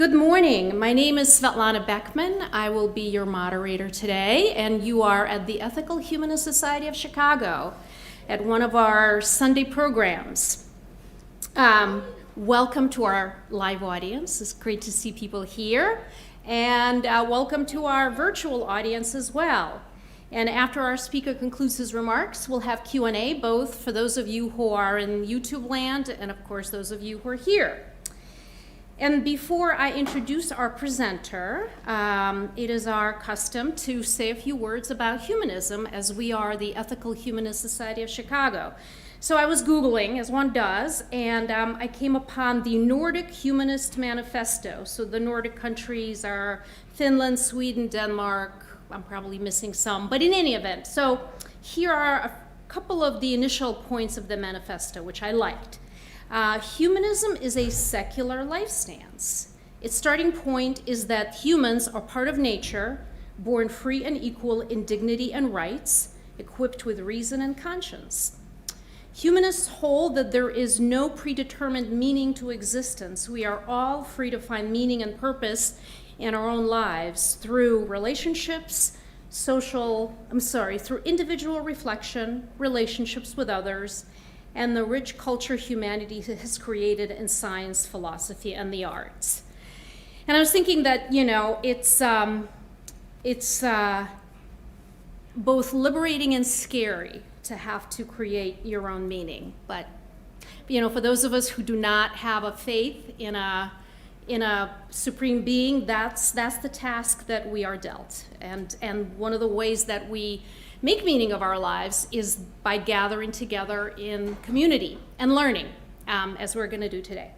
Good morning. My name is Svetlana Beckman. I will be your moderator today, and you are at the Ethical Humanist Society of Chicago at one of our Sunday programs. Welcome to our live audience. It's great to see people here, and welcome to our virtual audience as well. And after our speaker concludes his remarks, we'll have Q&A, both for those of you who are in YouTube land and, of course, those of you who are here. And before I introduce our presenter, it is our custom to say a few words about humanism, as we are the Ethical Humanist Society of Chicago. So I was Googling, as one does, and I came upon the Nordic Humanist Manifesto. So the Nordic countries are Finland, Sweden, Denmark. I'm probably missing some, but in any event. So here are a couple of the initial points of the manifesto, which I liked. Humanism is a secular life stance. Its starting point is that humans are part of nature, born free and equal in dignity and rights, equipped with reason and conscience. Humanists hold that there is no predetermined meaning to existence. We are all free to find meaning and purpose in our own lives through relationships, through individual reflection, relationships with others, and the rich culture humanity has created in science, philosophy, and the arts. And I was thinking that, it's both liberating and scary to have to create your own meaning. But, for those of us who do not have a faith in a supreme being, that's the task that we are dealt. And one of the ways that we make meaning of our lives is by gathering together in community and learning, as we're going to do today.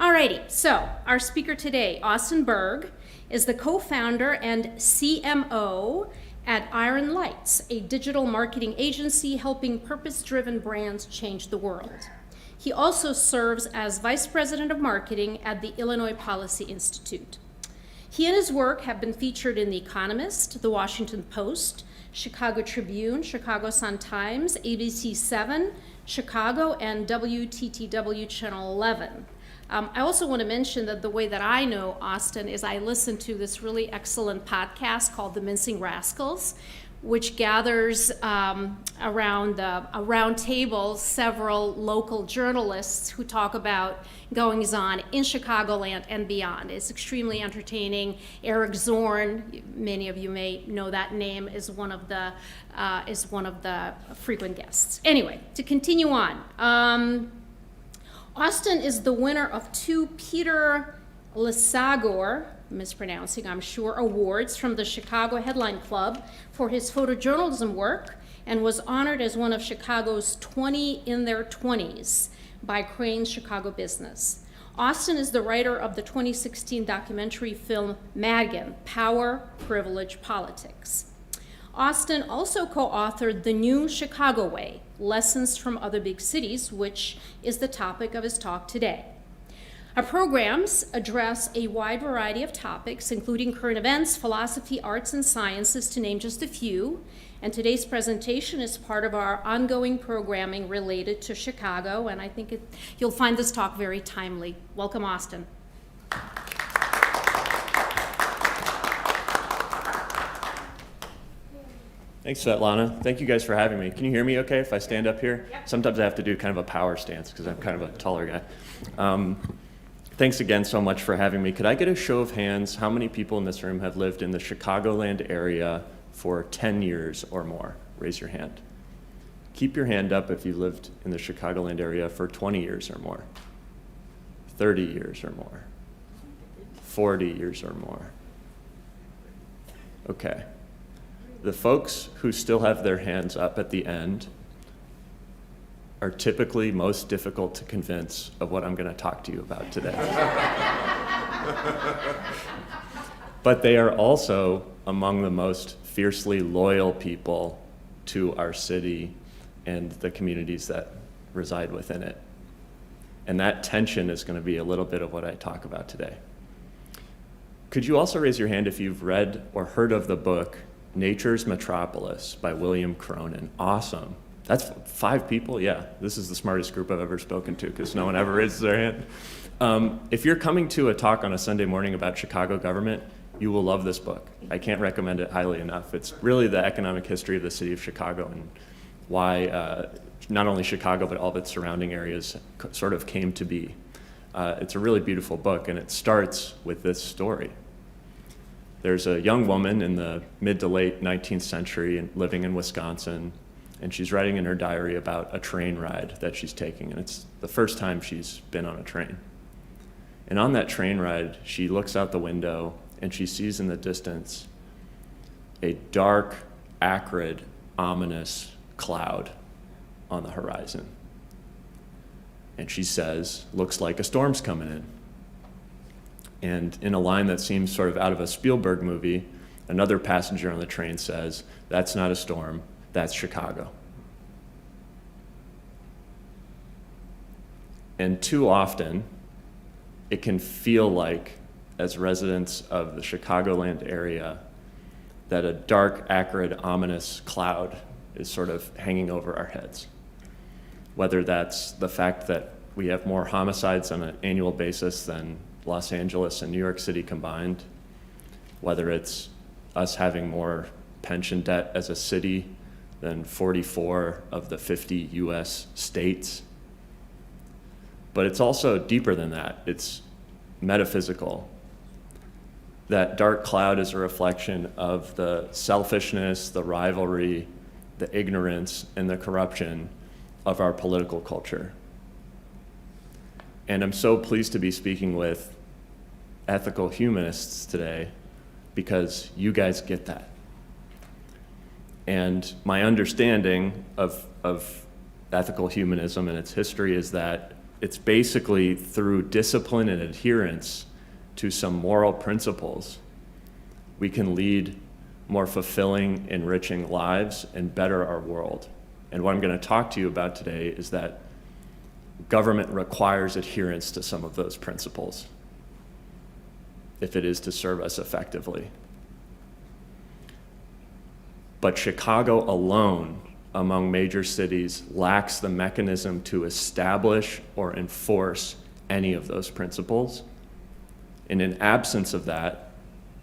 Alrighty, so our speaker today, Austin Berg, is the co-founder and CMO at Iron Lights, a digital marketing agency helping purpose-driven brands change the world. He also serves as vice president of marketing at the Illinois Policy Institute. He and his work have been featured in The Economist, The Washington Post, Chicago Tribune, Chicago Sun-Times, ABC7, Chicago, and WTTW Channel 11. I also want to mention that the way that I know Austin is I listen to this really excellent podcast called The Mincing Rascals, which gathers around a round table several local journalists who talk about goings-on in Chicagoland and beyond. It's extremely entertaining. Eric Zorn, many of you may know that name, is one of the frequent guests. Anyway, to continue on, Austin is the winner of 2 Peter Lesagor, mispronouncing, I'm sure, awards from the Chicago Headline Club for his photojournalism work, and was honored as one of Chicago's 20 in their 20s by Crain's Chicago Business. Austin is the writer of the 2016 documentary film Madigan, Power, Privilege, Politics. Austin also co-authored The New Chicago Way, Lessons from Other Big Cities, which is the topic of his talk today. Our programs address a wide variety of topics, including current events, philosophy, arts, and sciences, to name just a few. And today's presentation is part of our ongoing programming related to Chicago, and I think you'll find this talk very timely. Welcome, Austin. Thanks, Svetlana. Thank you guys for having me. Can you hear me okay if I stand up here? Yep. Sometimes I have to do kind of a power stance because I'm kind of a taller guy. Thanks again so much for having me. Could I get a show of hands? How many people in this room have lived in the Chicagoland area for 10 years or more? Raise your hand. Keep your hand up if you lived in the Chicagoland area for 20 years or more, 30 years or more, 40 years or more. Okay. The folks who still have their hands up at the end are typically most difficult to convince of what I'm going to talk to you about today. But they are also among the most fiercely loyal people to our city and the communities that reside within it. And that tension is going to be a little bit of what I talk about today. Could you also raise your hand if you've read or heard of the book Nature's Metropolis by William Cronin? Awesome. That's 5 people? Yeah, this is the smartest group I've ever spoken to because no one ever raises their hand. If you're coming to a talk on a Sunday morning about Chicago government, you will love this book. I can't recommend it highly enough. It's really the economic history of the city of Chicago and why not only Chicago, but all of its surrounding areas sort of came to be. It's a really beautiful book, and it starts with this story. There's a young woman in the mid to late 19th century living in Wisconsin, and she's writing in her diary about a train ride that she's taking, and it's the first time she's been on a train. And on that train ride, she looks out the window, and she sees in the distance a dark, acrid, ominous cloud on the horizon. And she says, looks like a storm's coming in. And in a line that seems sort of out of a Spielberg movie, another passenger on the train says, that's not a storm, that's Chicago. And too often, it can feel like, as residents of the Chicagoland area, that a dark, acrid, ominous cloud is sort of hanging over our heads. Whether that's the fact that we have more homicides on an annual basis than Los Angeles and New York City combined, whether it's us having more pension debt as a city than 44 of the 50 US states. But it's also deeper than that. It's metaphysical. That dark cloud is a reflection of the selfishness, the rivalry, the ignorance, and the corruption of our political culture. And I'm so pleased to be speaking with ethical humanists today because you guys get that. And my understanding of ethical humanism and its history is that it's basically through discipline and adherence to some moral principles we can lead more fulfilling, enriching lives and better our world. And what I'm going to talk to you about today is that government requires adherence to some of those principles if it is to serve us effectively. But Chicago alone, among major cities, lacks the mechanism to establish or enforce any of those principles. And in absence of that,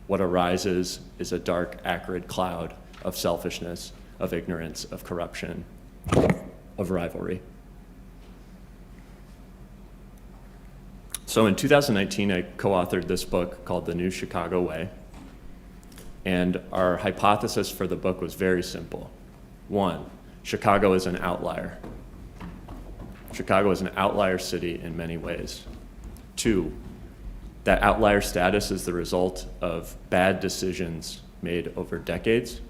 what arises is a dark, acrid cloud of selfishness, of ignorance, of corruption, of rivalry. So in 2019, I co-authored this book called The New Chicago Way. And our hypothesis for the book was very simple. 1, Chicago is an outlier. Chicago is an outlier city in many ways. 2, that outlier status is the result of bad decisions made over decades.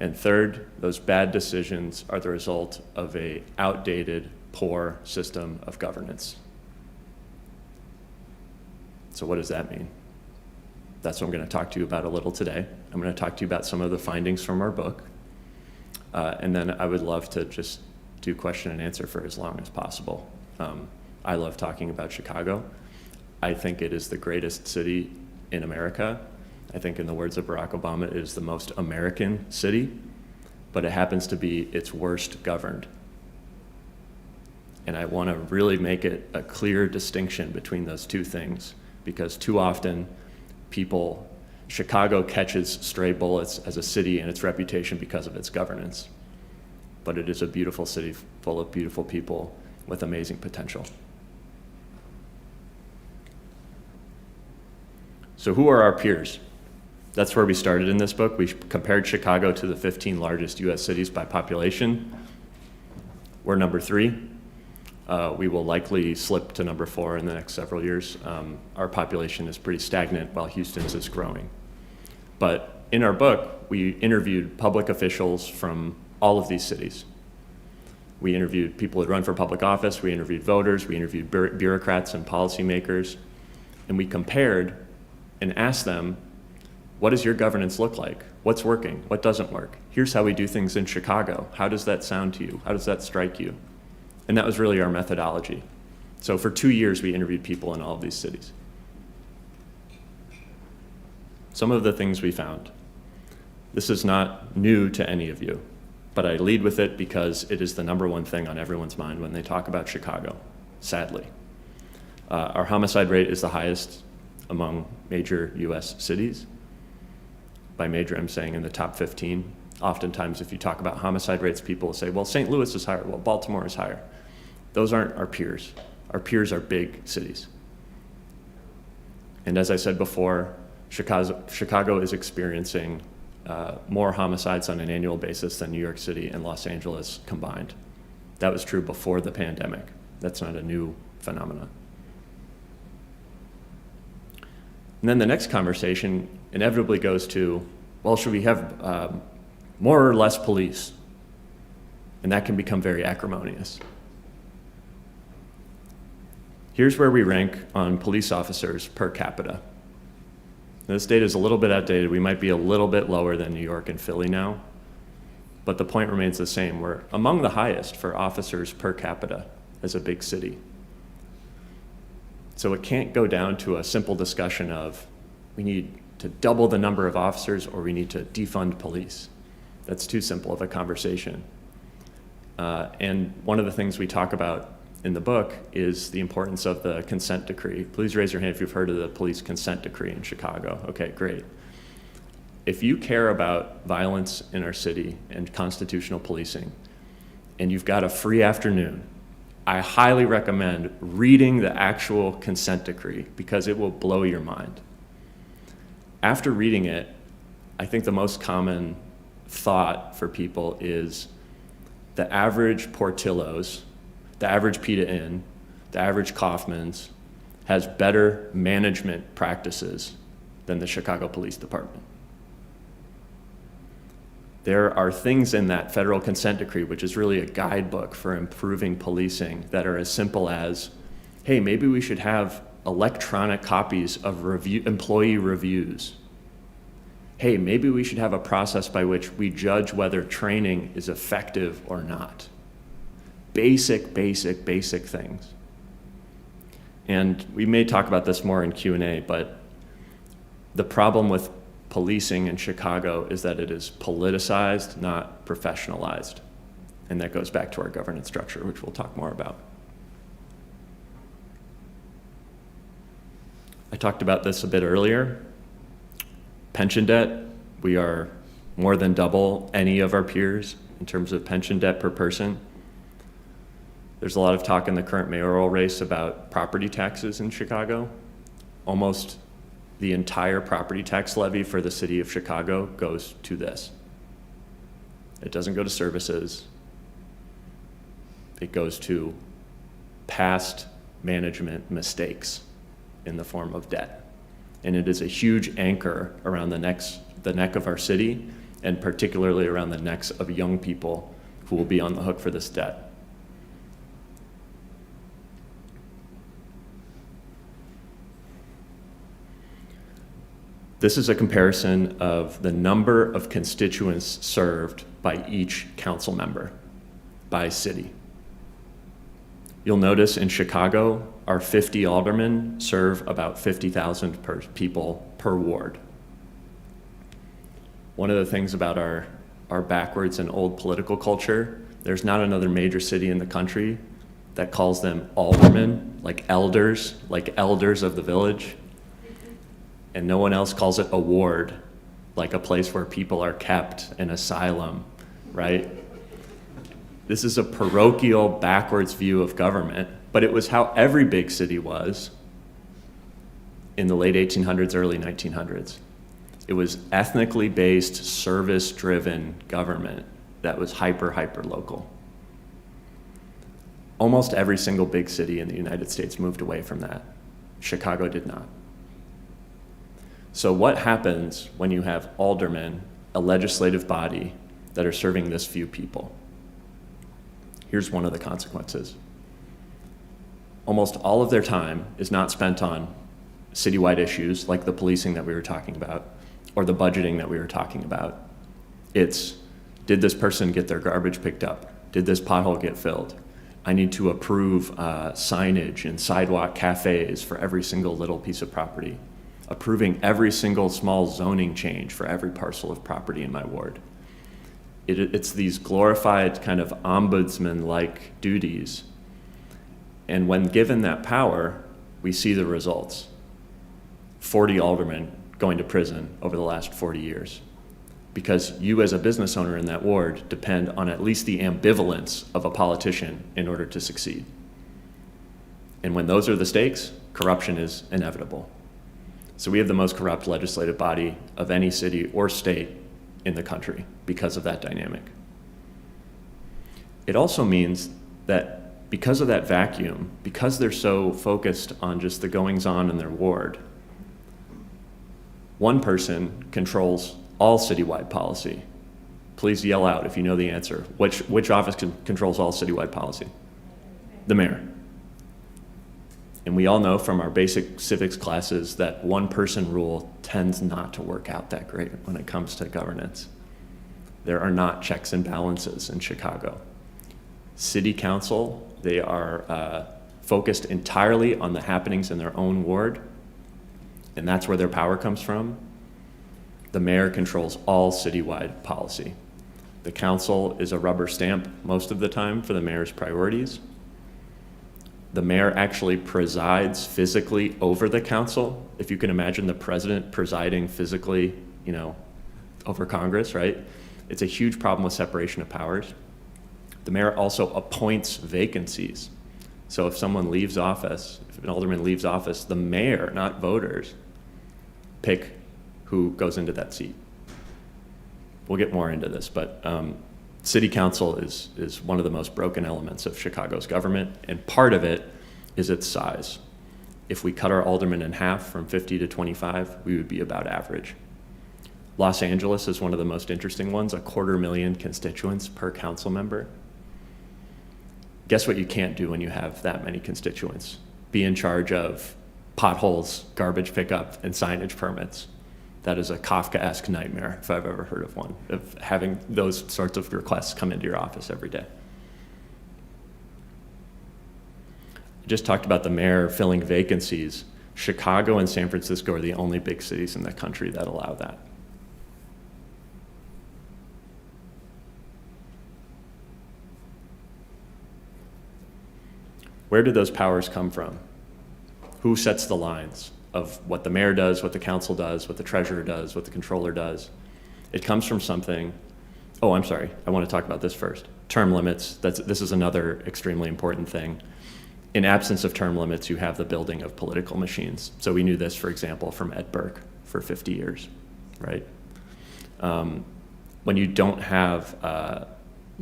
And 3rd, those bad decisions are the result of an outdated, poor system of governance. So what does that mean? That's what I'm going to talk to you about a little today. I'm going to talk to you about some of the findings from our book. And then I would love to just do question and answer for as long as possible. I love talking about Chicago. I think it is the greatest city in America. I think in the words of Barack Obama, it is the most American city, but it happens to be its worst governed. And I want to really make it a clear distinction between those two things, because too often Chicago catches stray bullets as a city and its reputation because of its governance. But it is a beautiful city full of beautiful people with amazing potential. So who are our peers? That's where we started in this book. We compared Chicago to the 15 largest US cities by population. We're number 3. We will likely slip to number 4 in the next several years. Our population is pretty stagnant while Houston's is growing. But in our book, we interviewed public officials from all of these cities. We interviewed people who run for public office, we interviewed voters, we interviewed bureaucrats and policymakers, and we compared and asked them, what does your governance look like? What's working? What doesn't work? Here's how we do things in Chicago. How does that sound to you? How does that strike you? And that was really our methodology. So for 2 years, we interviewed people in all of these cities. Some of the things we found. This is not new to any of you. But I lead with it because it is the number one thing on everyone's mind when they talk about Chicago, sadly. Our homicide rate is the highest among major US cities. By major, I'm saying in the top 15. Oftentimes, if you talk about homicide rates, people will say, well, St. Louis is higher, well, Baltimore is higher. Those aren't our peers. Our peers are big cities. And as I said before, Chicago is experiencing more homicides on an annual basis than New York City and Los Angeles combined. That was true before the pandemic. That's not a new phenomenon. And then the next conversation inevitably goes to, well, should we have more or less police? And that can become very acrimonious. Here's where we rank on police officers per capita. This data is a little bit outdated. We might be a little bit lower than New York and Philly now, but the point remains the same. We're among the highest for officers per capita as a big city. So it can't go down to a simple discussion of we need to double the number of officers or we need to defund police. That's too simple of a conversation. And one of the things we talk about in the book is the importance of the consent decree. Please raise your hand if you've heard of the police consent decree in Chicago. Okay, great. If you care about violence in our city and constitutional policing, and you've got a free afternoon, I highly recommend reading the actual consent decree because it will blow your mind. After reading it, I think the most common thought for people is the average Portillo's, the average Pita Inn, the average Kaufman's has better management practices than the Chicago Police Department. There are things in that federal consent decree, which is really a guidebook for improving policing, that are as simple as, hey, maybe we should have electronic copies of employee reviews. Hey, maybe we should have a process by which we judge whether training is effective or not. Basic things. And we may talk about this more in Q&A, but the problem with policing in Chicago is that it is politicized, not professionalized. And that goes back to our governance structure, which we'll talk more about. I talked about this a bit earlier. Pension debt, we are more than double any of our peers in terms of pension debt per person. There's a lot of talk in the current mayoral race about property taxes in Chicago. Almost the entire property tax levy for the city of Chicago goes to this. It doesn't go to services. It goes to past management mistakes in the form of debt. And it is a huge anchor around the neck of our city, and particularly around the necks of young people who will be on the hook for this debt. This is a comparison of the number of constituents served by each council member by city. You'll notice in Chicago, our 50 aldermen serve about 50,000 people per ward. One of the things about our backwards and old political culture, there's not another major city in the country that calls them aldermen, like elders of the village. And no one else calls it a ward, like a place where people are kept, an asylum, right? This is a parochial, backwards view of government, but it was how every big city was in the late 1800s, early 1900s. It was ethnically based, service-driven government that was hyper local. Almost every single big city in the United States moved away from that. Chicago did not. So what happens when you have aldermen, a legislative body, that are serving this few people? Here's one of the consequences. Almost all of their time is not spent on citywide issues like the policing that we were talking about or the budgeting that we were talking about. It's, did this person get their garbage picked up? Did this pothole get filled? I need to approve signage and sidewalk cafes for every single little piece of property. Approving every single small zoning change for every parcel of property in my ward. It's these glorified kind of ombudsman-like duties. And when given that power, we see the results. 40 aldermen going to prison over the last 40 years. Because you as a business owner in that ward depend on at least the ambivalence of a politician in order to succeed. And when those are the stakes, corruption is inevitable. So we have the most corrupt legislative body of any city or state in the country because of that dynamic. It also means that because of that vacuum, because they're so focused on just the goings-on in their ward, one person controls all citywide policy. Please yell out if you know the answer. Which office controls all citywide policy? The mayor. And we all know from our basic civics classes that one-person rule tends not to work out that great when it comes to governance. There are not checks and balances in Chicago. City council, they are focused entirely on the happenings in their own ward, and that's where their power comes from. The mayor controls all citywide policy. The council is a rubber stamp most of the time for the mayor's priorities. The mayor actually presides physically over the council. If you can imagine the president presiding physically, over Congress, right? It's a huge problem with separation of powers. The mayor also appoints vacancies. So if someone leaves office, if an alderman leaves office, the mayor, not voters, pick who goes into that seat. We'll get more into this, but city council is one of the most broken elements of Chicago's government, and part of it is its size. If we cut our aldermen in half from 50 to 25, we would be about average. Los Angeles is one of the most interesting ones, 250,000 constituents per council member. Guess what you can't do when you have that many constituents? Be in charge of potholes, garbage pickup, and signage permits. That is a Kafkaesque nightmare, if I've ever heard of one, of having those sorts of requests come into your office every day. I just talked about the mayor filling vacancies. Chicago and San Francisco are the only big cities in the country that allow that. Where do those powers come from? Who sets the lines of what the mayor does, what the council does, what the treasurer does, what the controller does? It comes from something. Oh, I'm sorry. I want to talk about this first. Term limits. This is another extremely important thing. In absence of term limits, you have the building of political machines. So we knew this, for example, from Berg for 50 years, right? When you don't have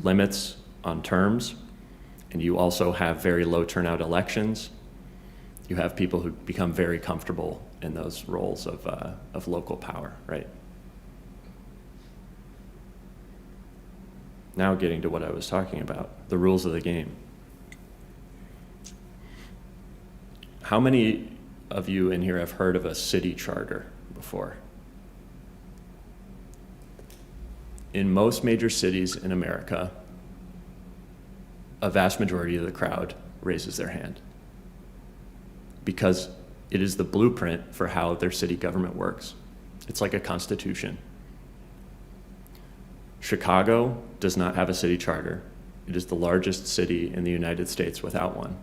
limits on terms, and you also have very low turnout elections, you have people who become very comfortable in those roles of local power, right? Now getting to what I was talking about, the rules of the game. How many of you in here have heard of a city charter before? In most major cities in America, a vast majority of the crowd raises their hand because it is the blueprint for how their city government works. It's like a constitution. Chicago does not have a city charter. It is the largest city in the United States without one.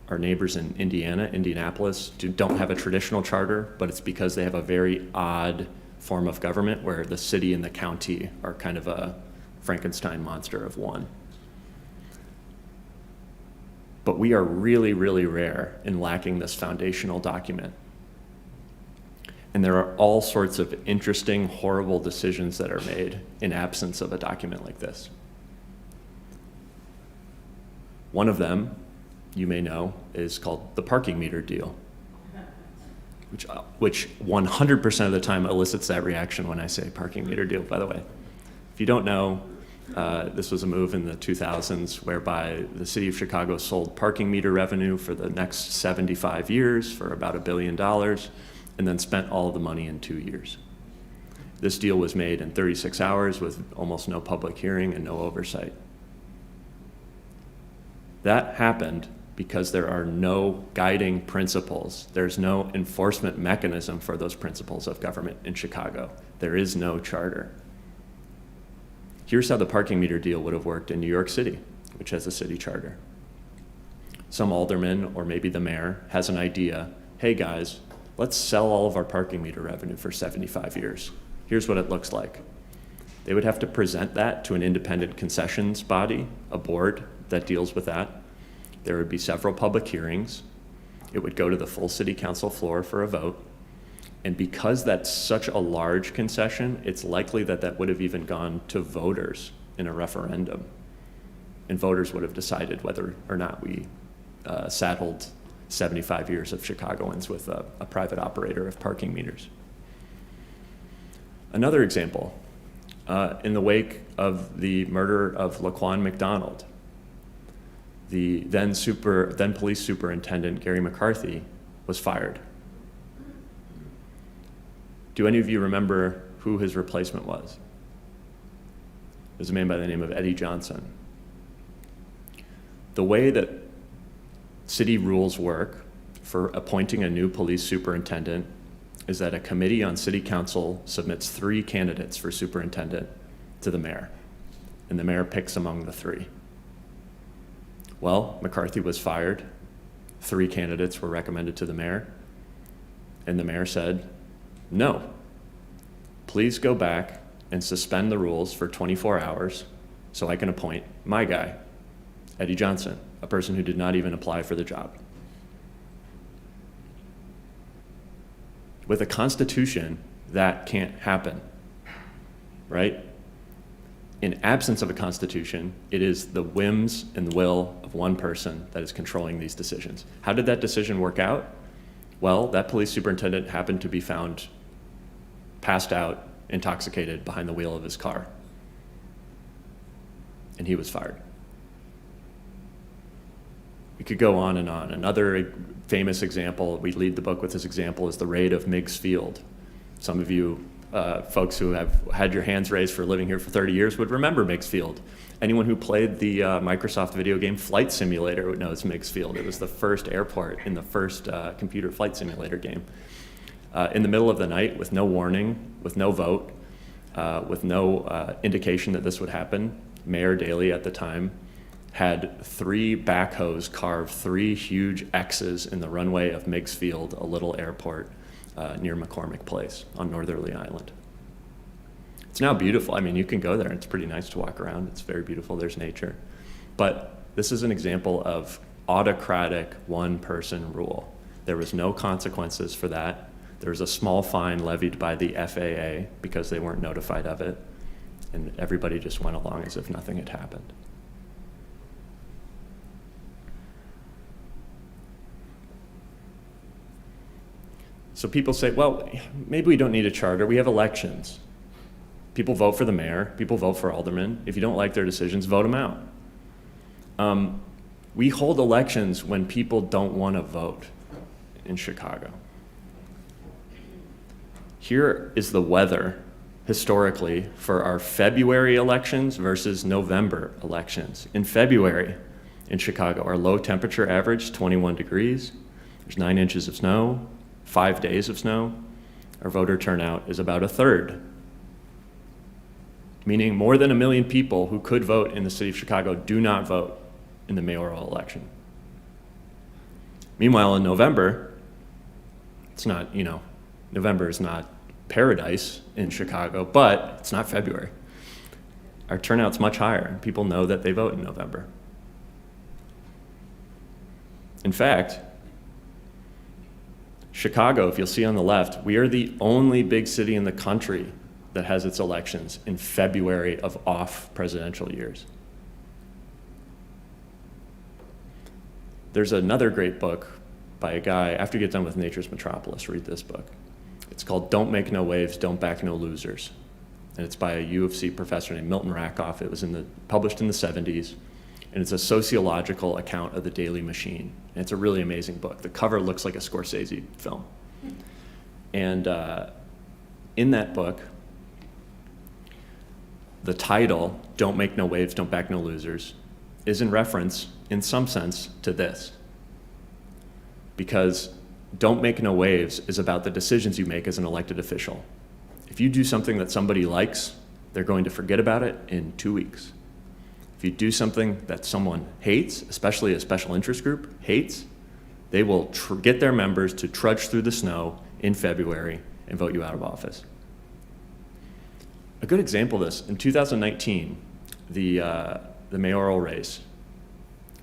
Our neighbors in Indiana, Indianapolis, don't have a traditional charter, but it's because they have a very odd form of government where the city and the county are kind of a Frankenstein monster of one. But we are really, really rare in lacking this foundational document. And there are all sorts of interesting, horrible decisions that are made in absence of a document like this. One of them, you may know, is called the parking meter deal, which 100% of the time elicits that reaction when I say parking meter deal, by the way. If you don't know, this was a move in the 2000s whereby the city of Chicago sold parking meter revenue for the next 75 years for about $1 billion and then spent all of the money in 2 years. This deal was made in 36 hours with almost no public hearing and no oversight. That happened because there are no guiding principles. There's no enforcement mechanism for those principles of government in Chicago. There is no charter. Here's how the parking meter deal would have worked in New York City, which has a city charter. Some alderman, or maybe the mayor, has an idea, hey guys, let's sell all of our parking meter revenue for 75 years. Here's what it looks like. They would have to present that to an independent concessions body, a board that deals with that. There would be several public hearings. It would go to the full city council floor for a vote. And because that's such a large concession, it's likely that that would have even gone to voters in a referendum. And voters would have decided whether or not we saddled 75 years of Chicagoans with a private operator of parking meters. Another example, in the wake of the murder of Laquan McDonald, the then police superintendent, Gary McCarthy, was fired. Do any of you remember who his replacement was? It was a man by the name of Eddie Johnson. The way that city rules work for appointing a new police superintendent is that a committee on city council submits 3 candidates for superintendent to the mayor, and the mayor picks among the 3. Well, McCarthy was fired. 3 candidates were recommended to the mayor, and the mayor said, no, please go back and suspend the rules for 24 hours so I can appoint my guy, Eddie Johnson, a person who did not even apply for the job. With a constitution, that can't happen, right? In absence of a constitution, it is the whims and the will of one person that is controlling these decisions. How did that decision work out? Well, that police superintendent happened to be found passed out, intoxicated behind the wheel of his car. And he was fired. We could go on and on. Another famous example, we lead the book with this example, is the raid of Meigs Field. Some of you folks who have had your hands raised for living here for 30 years would remember Meigs Field. Anyone who played the Microsoft video game Flight Simulator would know it's Meigs Field. It was the first airport in the first computer flight simulator game. In the middle of the night, with no warning, with no vote, with no indication that this would happen, Mayor Daley at the time had 3 backhoes carve 3 huge X's in the runway of Meigs Field, a little airport near McCormick Place on Northerly Island. It's now beautiful. I mean, you can go there and it's pretty nice to walk around. It's very beautiful. There's nature. But this is an example of autocratic one-person rule. There was no consequences for that. There was a small fine levied by the FAA because they weren't notified of it, and everybody just went along as if nothing had happened. So people say, well, maybe we don't need a charter. We have elections. People vote for the mayor. People vote for aldermen. If you don't like their decisions, vote them out. We hold elections when people don't want to vote in Chicago. Here is the weather, historically, for our February elections versus November elections. In February, in Chicago, our low temperature average, 21 degrees. There's 9 inches of snow, 5 days of snow. Our voter turnout is about 1/3, meaning more than 1 million people who could vote in the city of Chicago do not vote in the mayoral election. Meanwhile, in November, it's not, November is not paradise in Chicago, but it's not February. Our turnout's much higher, and people know that they vote in November. In fact, Chicago, if you'll see on the left, we are the only big city in the country that has its elections in February of off presidential years. There's another great book by a guy, after you get done with Nature's Metropolis, read this book. It's called Don't Make No Waves, Don't Back No Losers. And it's by a U of C professor named Milton Rakoff. It was published in the 70s. And it's a sociological account of the daily machine. And it's a really amazing book. The cover looks like a Scorsese film. And in that book, the title, Don't Make No Waves, Don't Back No Losers, is in reference, in some sense, to this. Because Don't Make No Waves is about the decisions you make as an elected official. If you do something that somebody likes, they're going to forget about it in 2 weeks. If you do something that someone hates, especially a special interest group hates, they will get their members to trudge through the snow in February and vote you out of office. A good example of this, in 2019, the mayoral race,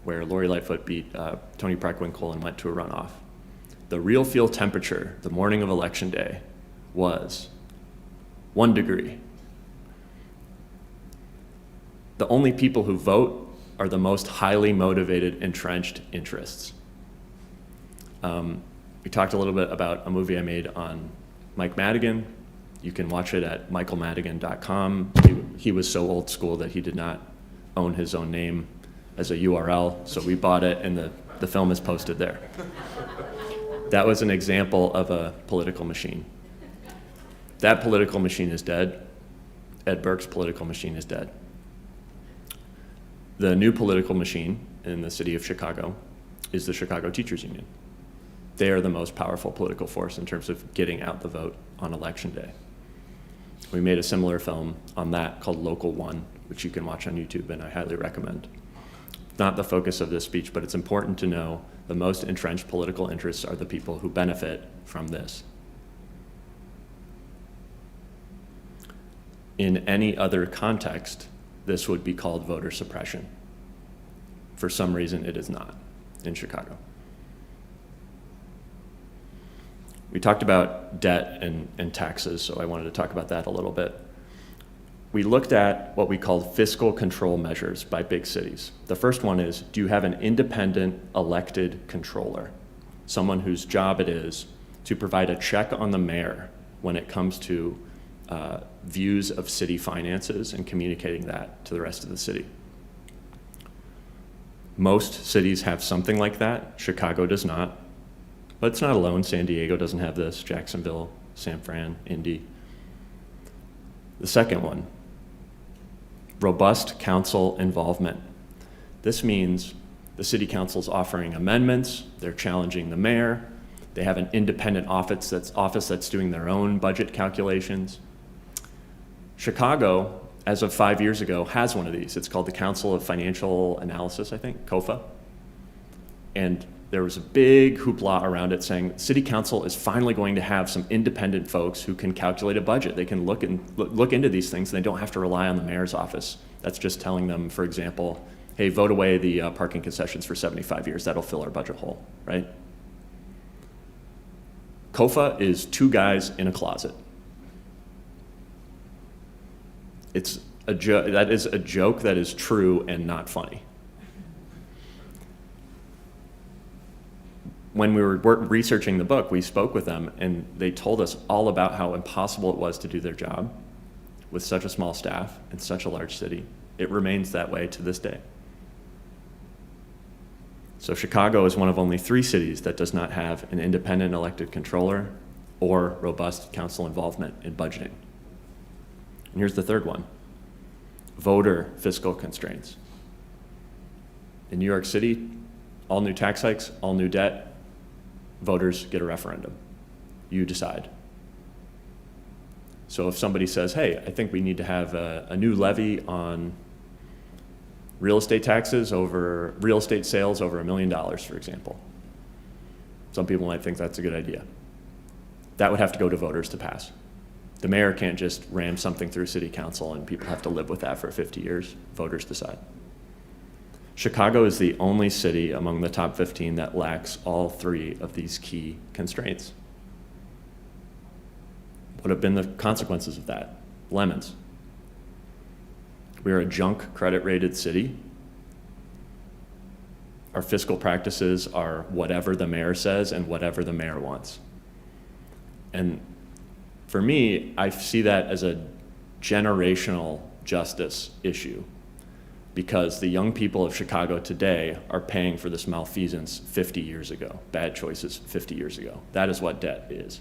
where Lori Lightfoot beat Tony Preckwinkle and went to a runoff, the real field temperature the morning of Election Day was 1 degree. The only people who vote are the most highly motivated, entrenched interests. We talked a little bit about a movie I made on Mike Madigan. You can watch it at michaelmadigan.com. He was so old school that he did not own his own name as a URL, so we bought it, and the film is posted there. That was an example of a political machine. That political machine is dead. Ed Berg's political machine is dead. The new political machine in the city of Chicago is the Chicago Teachers Union. They are the most powerful political force in terms of getting out the vote on Election Day. We made a similar film on that called Local One, which you can watch on YouTube, and I highly recommend. Not the focus of this speech, but it's important to know the most entrenched political interests are the people who benefit from this. In any other context, this would be called voter suppression. For some reason, it is not in Chicago. We talked about debt and taxes, so I wanted to talk about that a little bit. We looked at what we called fiscal control measures by big cities. The first one is, do you have an independent elected controller, someone whose job it is to provide a check on the mayor when it comes to views of city finances and communicating that to the rest of the city? Most cities have something like that. Chicago does not. But it's not alone. San Diego doesn't have this, Jacksonville, San Fran, Indy. The second one, robust council involvement. This means the city council's offering amendments, they're challenging the mayor, they have an independent office that's doing their own budget calculations. Chicago, as of 5 years ago, has one of these. It's called the Council of Financial Analysis, I think, COFA. And there was a big hoopla around it saying city council is finally going to have some independent folks who can calculate a budget. They can look into these things, and they don't have to rely on the mayor's office. That's just telling them, for example, hey, vote away the parking concessions for 75 years. That'll fill our budget hole, right? COFA is 2 guys in a closet. That is a joke that is true and not funny. When we were researching the book, we spoke with them, and they told us all about how impossible it was to do their job with such a small staff in such a large city. It remains that way to this day. So Chicago is one of only 3 cities that does not have an independent elected controller or robust council involvement in budgeting. And here's the third one, voter fiscal constraints. In New York City, all new tax hikes, all new debt, voters get a referendum. You decide. So if somebody says, hey, I think we need to have a new levy on real estate sales over $1 million, for example. Some people might think that's a good idea. That would have to go to voters to pass. The mayor can't just ram something through city council and people have to live with that for 50 years. Voters decide. Chicago is the only city among the top 15 that lacks all 3 of these key constraints. What have been the consequences of that? Lemons. We are a junk credit-rated city. Our fiscal practices are whatever the mayor says and whatever the mayor wants. And for me, I see that as a generational justice issue, because the young people of Chicago today are paying for this malfeasance 50 years ago, bad choices 50 years ago. That is what debt is.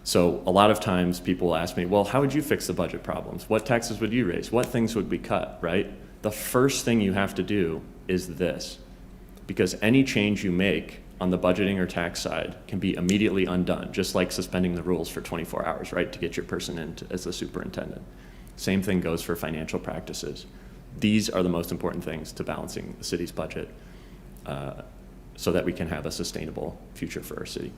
So a lot of times people will ask me, well, how would you fix the budget problems? What taxes would you raise? What things would be cut, right? The first thing you have to do is this, because any change you make on the budgeting or tax side can be immediately undone, just like suspending the rules for 24 hours, right, to get your person in as the superintendent. Same thing goes for financial practices. These are the most important things to balancing the city's budget so that we can have a sustainable future for our city.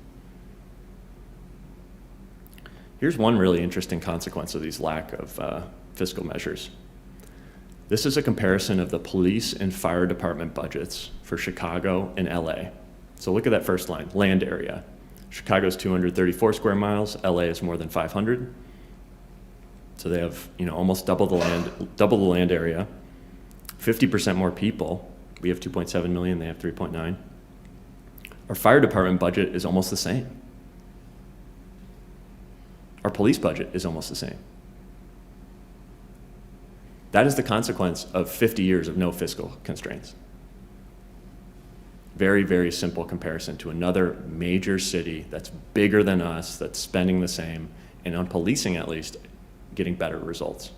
Here's one really interesting consequence of these lack of fiscal measures. This is a comparison of the police and fire department budgets for Chicago and LA. So look at that first line, land area. Chicago's 234 square miles, LA is more than 500. So they have, almost double the land area, 50% more people. We have 2.7 million, they have 3.9. Our fire department budget is almost the same. Our police budget is almost the same. That is the consequence of 50 years of no fiscal constraints. Very, very simple comparison to another major city that's bigger than us, that's spending the same, and on policing at least, getting better results.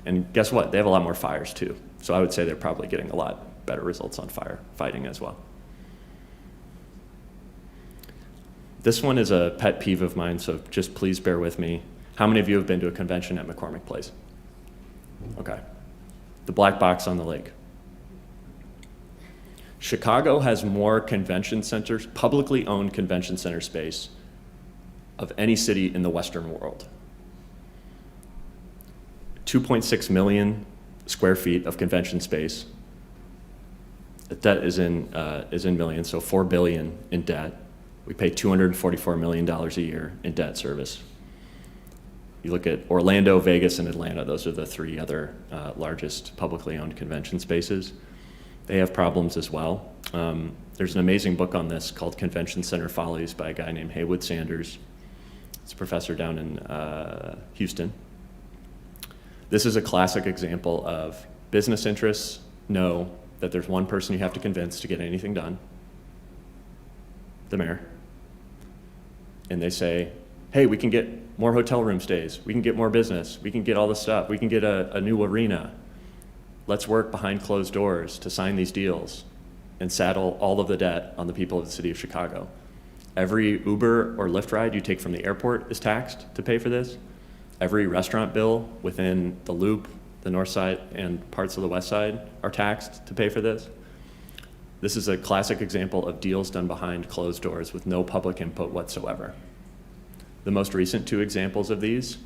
And guess what? They have a lot more fires too. So I would say they're probably getting a lot better results on firefighting as well. This one is a pet peeve of mine, so just please bear with me. How many of you have been to a convention at McCormick Place? Okay. The black box on the lake. Chicago has more convention centers, publicly owned convention center space of any city in the Western world. 2.6 million square feet of convention space. The debt is in millions, so 4 billion in debt. We pay $244 million a year in debt service. You look at Orlando, Vegas, and Atlanta. Those are the three other largest publicly owned convention spaces. They have problems as well. There's an amazing book on this called Convention Center Follies by a guy named Haywood Sanders. He's a professor down in Houston. This is a classic example of business interests know that there's one person you have to convince to get anything done, the mayor. And they say, hey, we can get more hotel room stays, we can get more business, we can get all this stuff, we can get a new arena. Let's work behind closed doors to sign these deals and saddle all of the debt on the people of the city of Chicago. Every Uber or Lyft ride you take from the airport is taxed to pay for this. Every restaurant bill within the Loop, the North Side, and parts of the West Side are taxed to pay for this. This is a classic example of deals done behind closed doors with no public input whatsoever. The most recent two examples of these,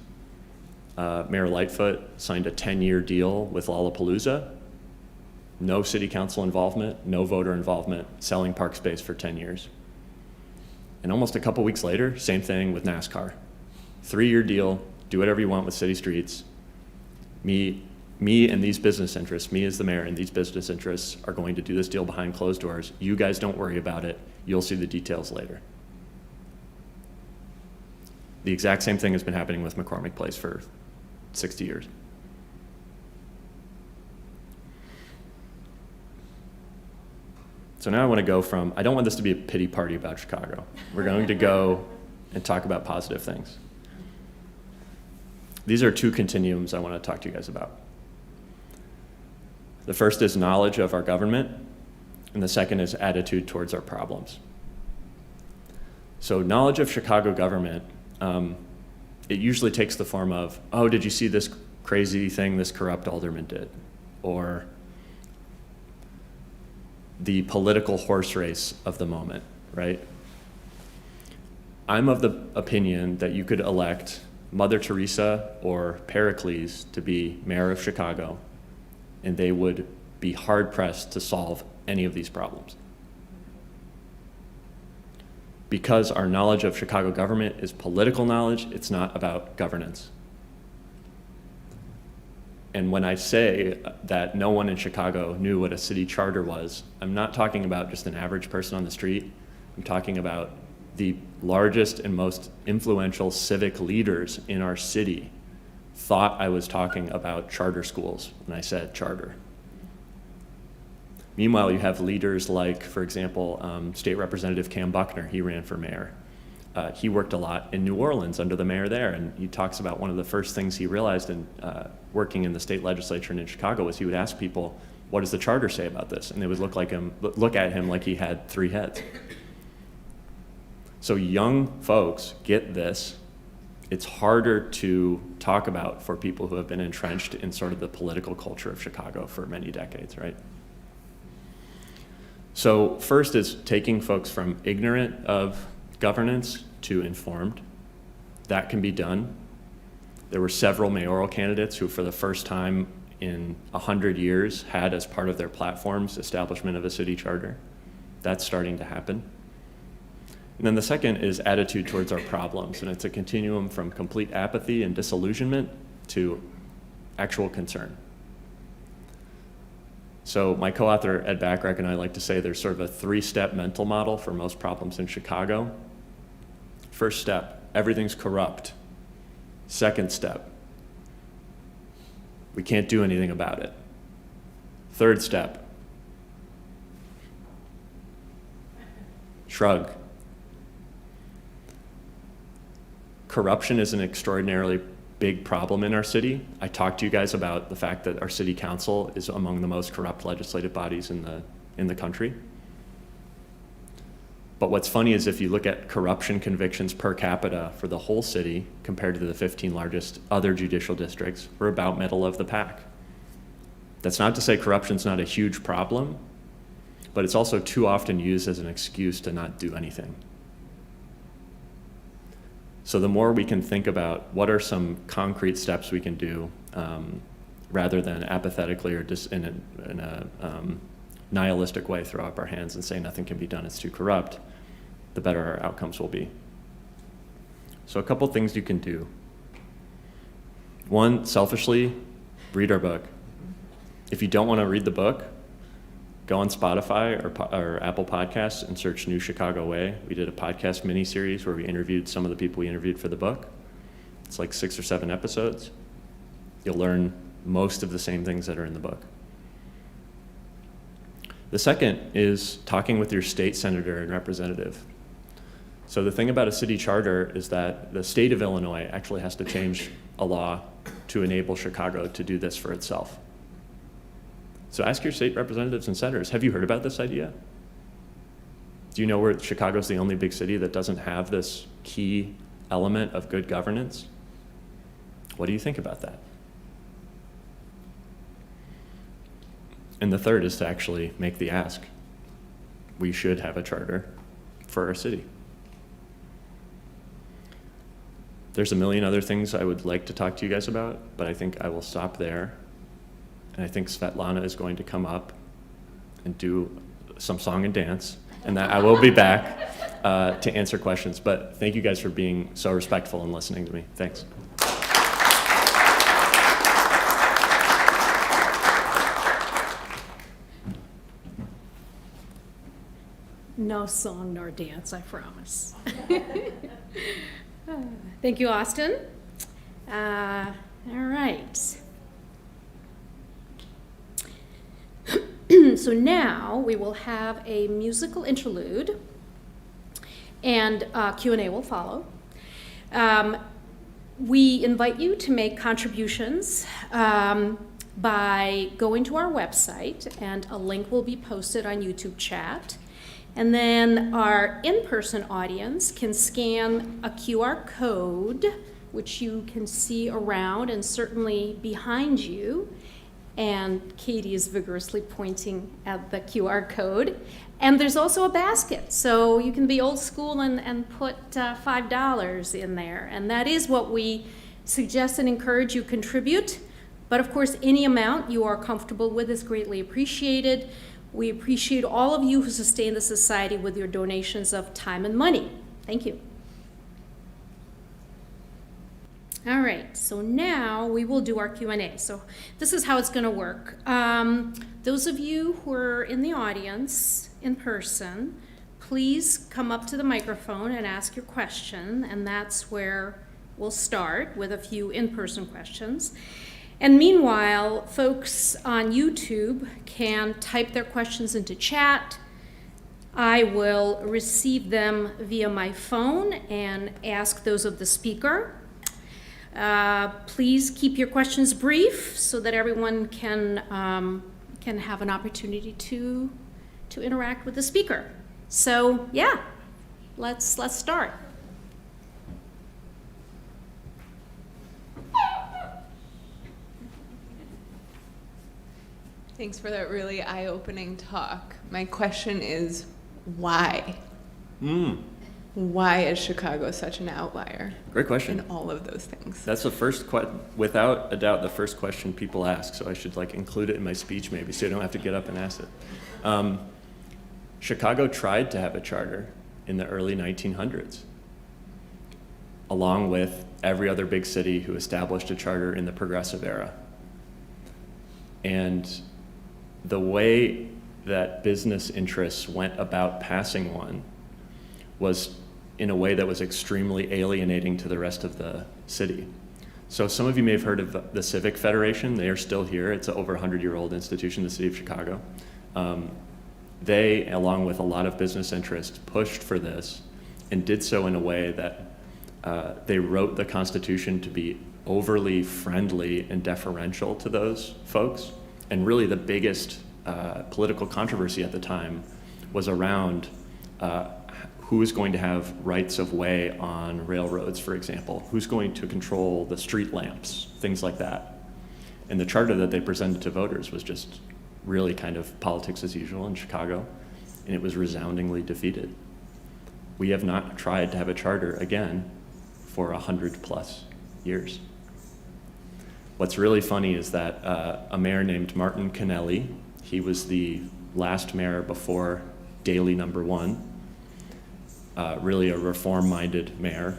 Mayor Lightfoot signed a 10-year deal with Lollapalooza. No city council involvement, no voter involvement, selling park space for 10 years. And almost a couple weeks later, same thing with NASCAR. 3-year deal, do whatever you want with city streets. Me and these business interests, me as the mayor and these business interests are going to do this deal behind closed doors. You guys don't worry about it. You'll see the details later. The exact same thing has been happening with McCormick Place for 60 years. So now I want to go from, I don't want this to be a pity party about Chicago. We're going to go and talk about positive things. These are two continuums I want to talk to you guys about. The first is knowledge of our government, and the second is attitude towards our problems. So knowledge of Chicago government, it usually takes the form of, oh, did you see this crazy thing this corrupt alderman did? Or the political horse race of the moment, right? I'm of the opinion that you could elect Mother Teresa or Pericles to be mayor of Chicago, and they would be hard-pressed to solve any of these problems. Because our knowledge of Chicago government is political knowledge, it's not about governance. And when I say that no one in Chicago knew what a city charter was, I'm not talking about just an average person on the street. I'm talking about the largest and most influential civic leaders in our city thought I was talking about charter schools when I said charter. Meanwhile, you have leaders like, for example, State Representative Cam Buckner. He ran for mayor. He worked a lot in New Orleans under the mayor there, and he talks about one of the first things he realized in working in the state legislature and in Chicago was he would ask people, what does the charter say about this? And they would look at him like he had 3 heads. So young folks get this. It's harder to talk about for people who have been entrenched in sort of the political culture of Chicago for many decades, right? So first is taking folks from ignorant of governance to informed. That can be done. There were several mayoral candidates who, for the first time in 100 years, had as part of their platforms establishment of a city charter. That's starting to happen. And then the second is attitude towards our problems, and it's a continuum from complete apathy and disillusionment to actual concern. So my co-author, Ed Bacharach, and I like to say there's sort of a 3-step mental model for most problems in Chicago. First step, everything's corrupt. Second step, we can't do anything about it. Third step, shrug. Corruption is an extraordinarily big problem in our city. I talked to you guys about the fact that our city council is among the most corrupt legislative bodies in the country. But what's funny is if you look at corruption convictions per capita for the whole city compared to the 15 largest other judicial districts, we're about middle of the pack. That's not to say corruption's not a huge problem, but it's also too often used as an excuse to not do anything. So the more we can think about what are some concrete steps we can do rather than apathetically or just in a nihilistic way throw up our hands and say nothing can be done, it's too corrupt, the better our outcomes will be. So a couple things you can do. One, selfishly, read our book. If you don't want to read the book, go on Spotify or Apple Podcasts and search New Chicago Way. We did a podcast mini-series where we interviewed some of the people we interviewed for the book. It's like 6 or 7 episodes. You'll learn most of the same things that are in the book. The second is talking with your state senator and representative. So the thing about a city charter is that the state of Illinois actually has to change a law to enable Chicago to do this for itself. So ask your state representatives and senators, have you heard about this idea? Do you know where Chicago's the only big city that doesn't have this key element of good governance? What do you think about that? And the third is to actually make the ask. We should have a charter for our city. There's a million other things I would like to talk to you guys about, but I think I will stop there. And I think Svetlana is going to come up and do some song and dance, and that I will be back to answer questions. But thank you guys for being so respectful and listening to me. Thanks. No song nor dance, I promise. Thank you, Austin. All right. So now we will have a musical interlude, and Q&A will follow. We invite you to make contributions by going to our website, and a link will be posted on YouTube chat. And then our in-person audience can scan a QR code, which you can see around and certainly behind you. And Katie is vigorously pointing at the QR code. And there's also a basket, so you can be old school and put $5 in there. And that is what we suggest and encourage you contribute. But of course, any amount you are comfortable with is greatly appreciated. We appreciate all of you who sustain the society with your donations of time and money. Thank you. All right, so now we will do our Q&A. So this is how it's going to work. Those of you who are in the audience in person, please come up to the microphone and ask your question, and that's where we'll start with a few in-person questions. And meanwhile, folks on YouTube can type their questions into chat. I will receive them via my phone and ask those of the speaker. Please keep your questions brief so that everyone can can have an opportunity to interact with the speaker. So yeah, let's start. Thanks for that really eye-opening talk. My question is, why? Why is Chicago such an outlier Great question. in all of those things? That's the first without a doubt, the first question people ask. So I should include it in my speech maybe, so you don't have to get up and ask it. Chicago tried to have a charter in the early 1900s, along with every other big city who established a charter in the progressive era. And the way that business interests went about passing one was in a way that was extremely alienating to the rest of the city. So some of you may have heard of the Civic Federation. They are still here. It's an over 100-year-old institution in the city of Chicago. They, along with a lot of business interests, pushed for this and did so in a way that they wrote the Constitution to be overly friendly and deferential to those folks. And really the biggest political controversy at the time was around who is going to have rights of way on railroads, for example, who's going to control the street lamps, things like that. And the charter that they presented to voters was just really kind of politics as usual in Chicago, and it was resoundingly defeated. We have not tried to have a charter again for 100+ years. What's really funny is that a mayor named Martin Cannelli, he was the last mayor before Daley #1, really a reform-minded mayor,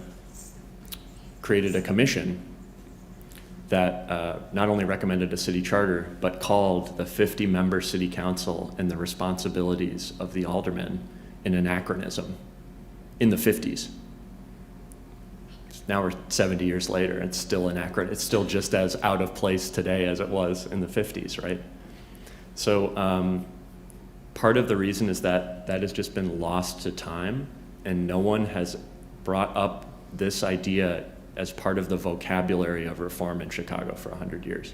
created a commission that not only recommended a city charter, but called the 50-member city council and the responsibilities of the aldermen an anachronism in the 50s. Now we're 70 years later, and it's still anachronism. It's still just as out of place today as it was in the 50s, right? So part of the reason is that that has just been lost to time, and no one has brought up this idea as part of the vocabulary of reform in Chicago for 100 years,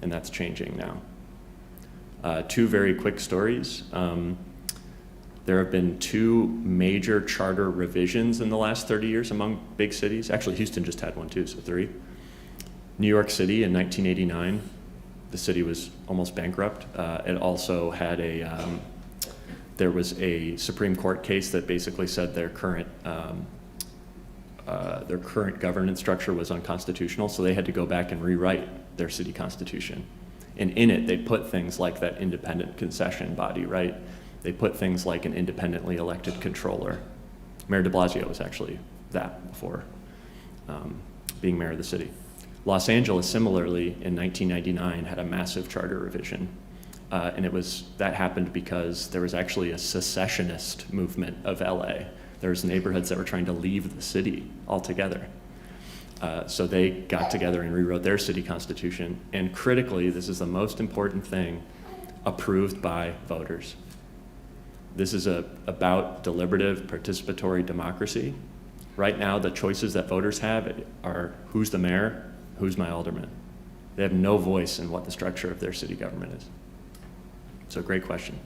and that's changing now. Two very quick stories. There have been two major charter revisions in the last 30 years among big cities. Actually, Houston just had one too, so 3. New York City in 1989, the city was almost bankrupt. It also had there was a Supreme Court case that basically said their current governance structure was unconstitutional, so they had to go back and rewrite their city constitution. And in it, they put things like that independent concession body, right? They put things like an independently elected controller. Mayor de Blasio was actually that before being mayor of the city. Los Angeles, similarly, in 1999, had a massive charter revision. And that happened because there was actually a secessionist movement of LA. There was neighborhoods that were trying to leave the city altogether. So they got together and rewrote their city constitution. And critically, this is the most important thing, approved by voters. This is about deliberative, participatory democracy. Right now, the choices that voters have are who's the mayor, who's my alderman. They have no voice in what the structure of their city government is. So great question.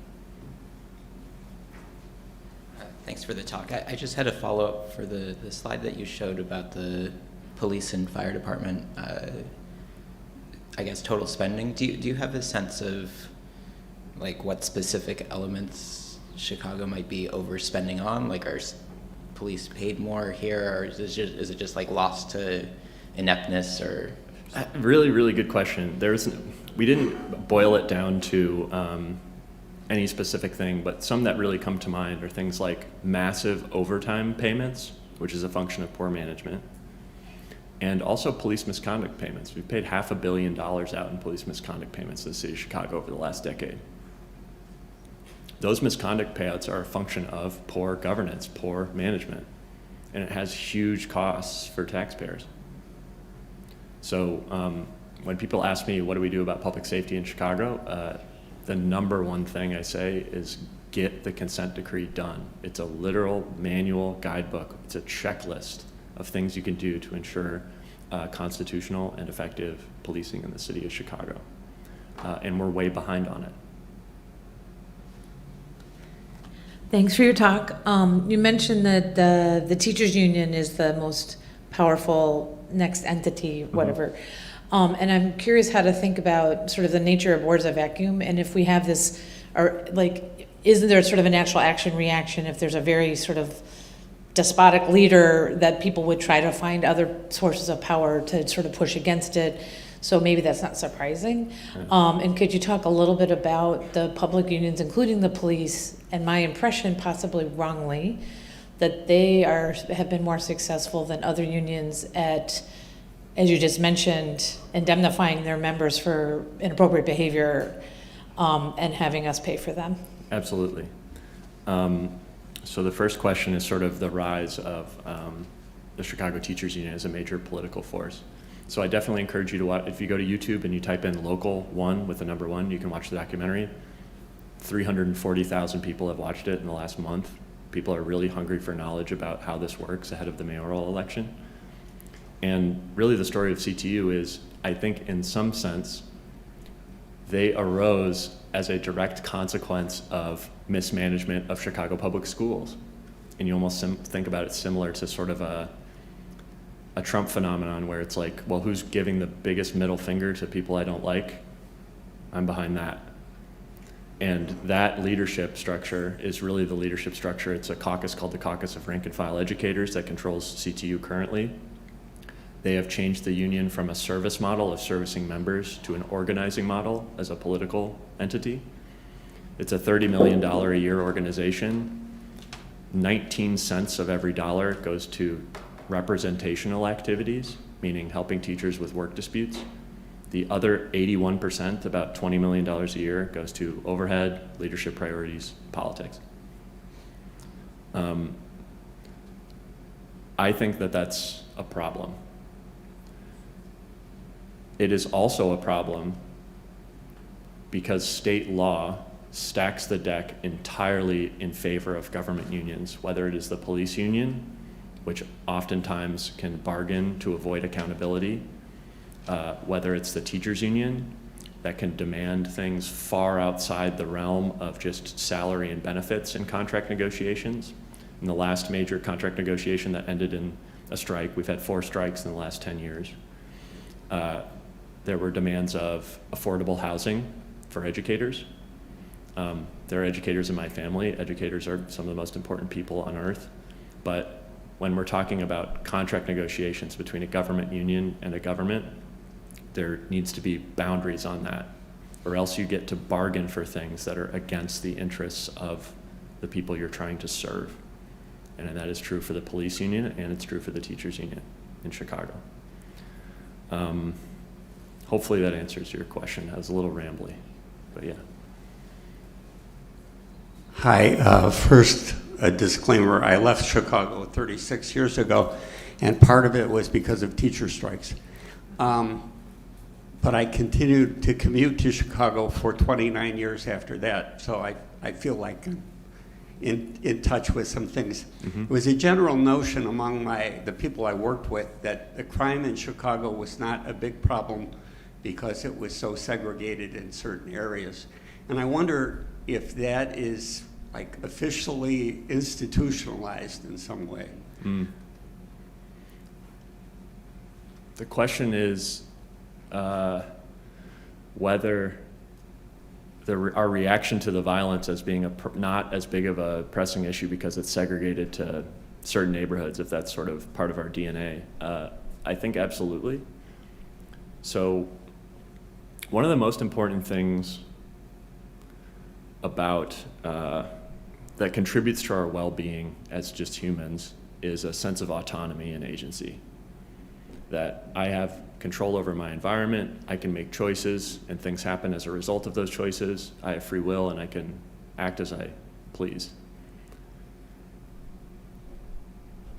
Thanks for the talk. I just had a follow-up for the slide that you showed about the police and fire department, I guess, total spending. Do you have a sense of what specific elements Chicago might be overspending on? Are police paid more here, or is it just lost to ineptness or? Really, really good question. We didn't boil it down to any specific thing, but some that really come to mind are things like massive overtime payments, which is a function of poor management, and also police misconduct payments. We've paid $500 million out in police misconduct payments to the city of Chicago over the last decade. Those misconduct payouts are a function of poor governance, poor management, and it has huge costs for taxpayers. So when people ask me, what do we do about public safety in Chicago? The number one thing I say is get the consent decree done. It's a literal manual guidebook. It's a checklist of things you can do to ensure constitutional and effective policing in the city of Chicago. And we're way behind on it. Thanks for your talk. You mentioned that the teachers union is the most powerful next entity, whatever. And I'm curious how to think about sort of the nature of boards of vacuum, and if we have this, or like, isn't there sort of a natural action reaction if there's a very sort of despotic leader that people would try to find other sources of power to sort of push against it? So maybe that's not surprising. And could you talk a little bit about the public unions, including the police, and my impression, possibly wrongly, that they have been more successful than other unions at, as you just mentioned, indemnifying their members for inappropriate behavior and having us pay for them? Absolutely. So the first question is sort of the rise of the Chicago Teachers Union as a major political force. So I definitely encourage you to watch, if you go to YouTube and you type in Local 1 with the number 1, you can watch the documentary. 340,000 people have watched it in the last month. People are really hungry for knowledge about how this works ahead of the mayoral election. And really the story of CTU is, I think in some sense, they arose as a direct consequence of mismanagement of Chicago public schools. And you almost think about it similar to sort of a Trump phenomenon where it's like, well, who's giving the biggest middle finger to people I don't like? I'm behind that. And that leadership structure is really the leadership structure. It's a caucus called the Caucus of Rank and File Educators that controls CTU currently. They have changed the union from a service model of servicing members to an organizing model as a political entity. It's a $30 million a year organization. 19 cents of every dollar goes to representational activities, meaning helping teachers with work disputes. The other 81%, about $20 million a year, goes to overhead, leadership priorities, politics. I think that that's a problem. It is also a problem because state law stacks the deck entirely in favor of government unions, whether it is the police union, which oftentimes can bargain to avoid accountability, whether it's the teachers union that can demand things far outside the realm of just salary and benefits in contract negotiations. In the last major contract negotiation that ended in a strike, we've had 4 strikes in the last 10 years. There were demands of affordable housing for educators. There are educators in my family. Educators are some of the most important people on earth. But when we're talking about contract negotiations between a government union and a government, there needs to be boundaries on that, or else you get to bargain for things that are against the interests of the people you're trying to serve. And that is true for the police union, and it's true for the teachers union in Chicago. Hopefully that answers your question. I was a little rambly, but yeah. Hi, first a disclaimer, I left Chicago 36 years ago, and part of it was because of teacher strikes. But I continued to commute to Chicago for 29 years after that, so I feel like I'm in touch with some things. Mm-hmm. It was a general notion among the people I worked with that the crime in Chicago was not a big problem because it was so segregated in certain areas. And I wonder if that is like officially institutionalized in some way. Mm. The question is whether our reaction to the violence as being not as big of a pressing issue because it's segregated to certain neighborhoods, if that's sort of part of our DNA. I think absolutely. So one of the most important things about that contributes to our well-being as just humans is a sense of autonomy and agency. That I have control over my environment, I can make choices, and things happen as a result of those choices. I have free will, and I can act as I please.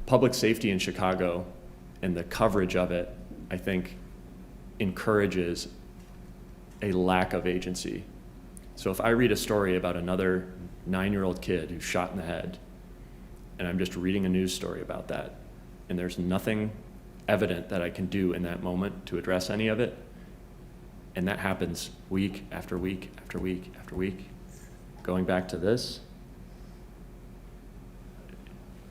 Public safety in Chicago and the coverage of it, I think, encourages a lack of agency. So if I read a story about another 9-year-old kid who's shot in the head, and I'm just reading a news story about that, and there's nothing evident that I can do in that moment to address any of it, and that happens week after week after week after week, going back to this,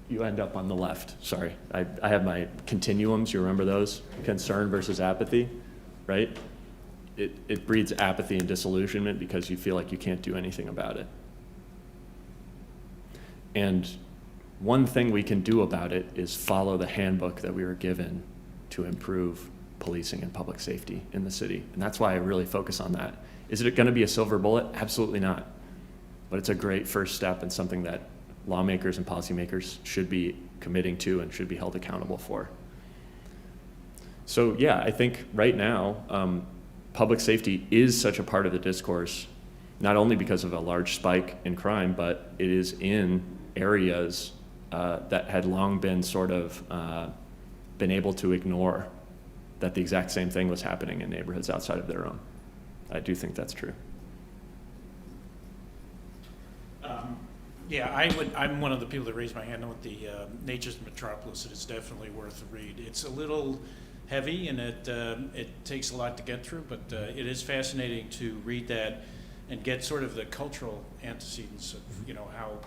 you end up on the left. Sorry, I have my continuums. You remember those? Concern versus apathy, right? It breeds apathy and disillusionment because you feel like you can't do anything about it. And one thing we can do about it is follow the handbook that we were given to improve policing and public safety in the city. And that's why I really focus on that. Is it going to be a silver bullet? Absolutely not. But it's a great first step and something that lawmakers and policymakers should be committing to and should be held accountable for. So yeah, I think right now, public safety is such a part of the discourse, not only because of a large spike in crime, but it is in areas that had long been sort of been able to ignore that the exact same thing was happening in neighborhoods outside of their own. I do think that's true. Yeah, I'm one of the people that raised my hand with the Nature's Metropolis. It is definitely worth a read. It's a little heavy and it takes a lot to get through, but it is fascinating to read that and get sort of the cultural antecedents of, you know, how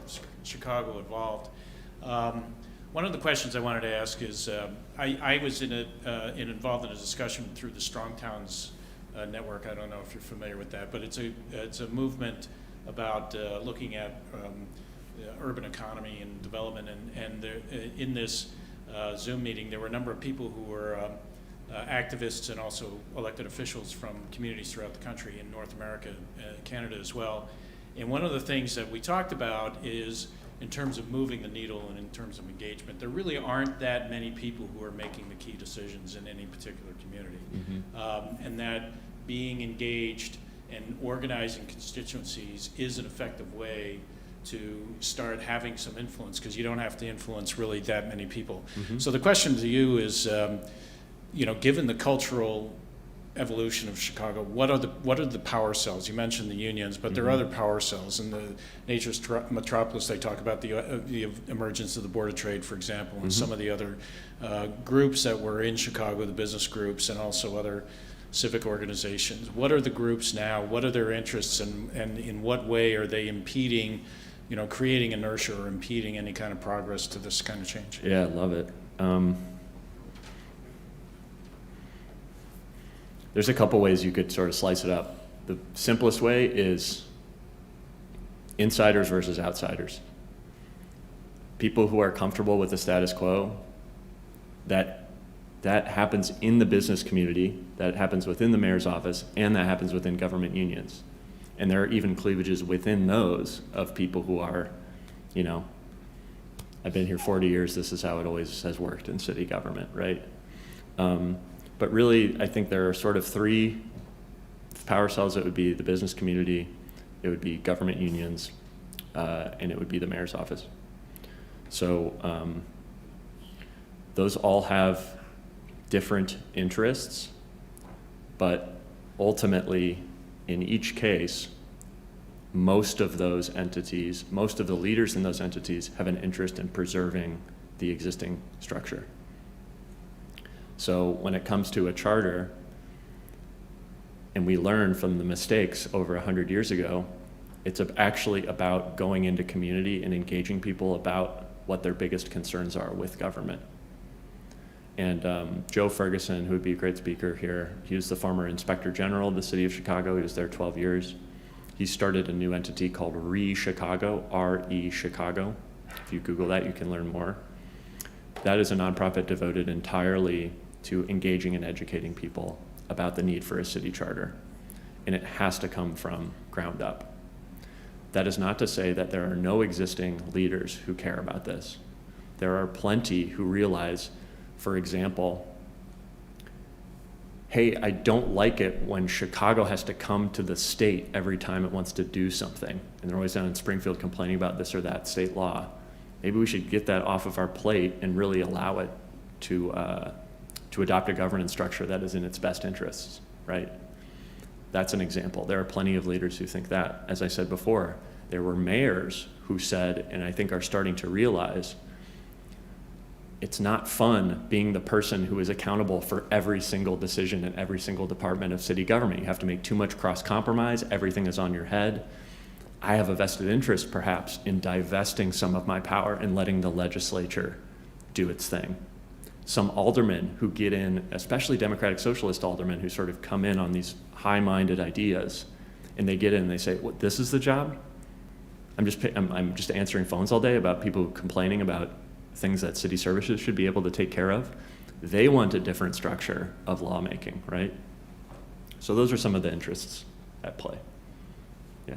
Chicago evolved. One of the questions I wanted to ask is, I was involved in a discussion through the Strong Towns network. I don't know if you're familiar with that, but it's a movement about looking at urban economy and development. And there, in this Zoom meeting, there were a number of people who were activists and also elected officials from communities throughout the country in North America, Canada as well. And one of the things that we talked about is, in terms of moving the needle and in terms of engagement, there really aren't that many people who are making the key decisions in any particular community. Mm-hmm. And that being engaged and organizing constituencies is an effective way to start having some influence, because you don't have to influence really that many people. Mm-hmm. So the question to you is, you know, given the cultural evolution of Chicago, what are the power cells? You mentioned the unions, but there are other power cells. In the Nature's Metropolis, they talk about the emergence of the Board of Trade, for example, and some of the other groups that were in Chicago, the business groups, and also other civic organizations. What are the groups now? What are their interests, and in what way are they impeding, you know, creating inertia or impeding any kind of progress to this kind of change? Yeah, I love it. There's a couple ways you could sort of slice it up. The simplest way is insiders versus outsiders. People who are comfortable with the status quo, that happens in the business community, that happens within the mayor's office, and that happens within government unions. And there are even cleavages within those of people who are, you know, I've been here 40 years, this is how it always has worked in city government, right? But really, I think there are sort of three power cells. It would be the business community, it would be government unions, and it would be the mayor's office. So those all have different interests, but ultimately, in each case, most of those entities, most of the leaders in those entities have an interest in preserving the existing structure. So when it comes to a charter, and we learn from the mistakes over 100 years ago, it's actually about going into community and engaging people about what their biggest concerns are with government. And Joe Ferguson, who would be a great speaker here, he was the former Inspector General of the city of Chicago. He was there 12 years. He started a new entity called Re-Chicago, R-E Chicago. If you Google that, you can learn more. That is a nonprofit devoted entirely to engaging and educating people about the need for a city charter. And it has to come from ground up. That is not to say that there are no existing leaders who care about this. There are plenty who realize, for example, hey, I don't like it when Chicago has to come to the state every time it wants to do something. And they're always down in Springfield complaining about this or that state law. Maybe we should get that off of our plate and really allow it to adopt a governance structure that is in its best interests, right? That's an example. There are plenty of leaders who think that. As I said before, there were mayors who said, and I think are starting to realize, it's not fun being the person who is accountable for every single decision in every single department of city government. You have to make too much cross compromise. Everything is on your head. I have a vested interest, perhaps, in divesting some of my power and letting the legislature do its thing. Some aldermen who get in, especially Democratic Socialist aldermen who sort of come in on these high-minded ideas, and they get in and they say, "What? This is the job?" I'm just answering phones all day about people complaining about things that city services should be able to take care of. They want a different structure of lawmaking, right? So those are some of the interests at play. Yeah.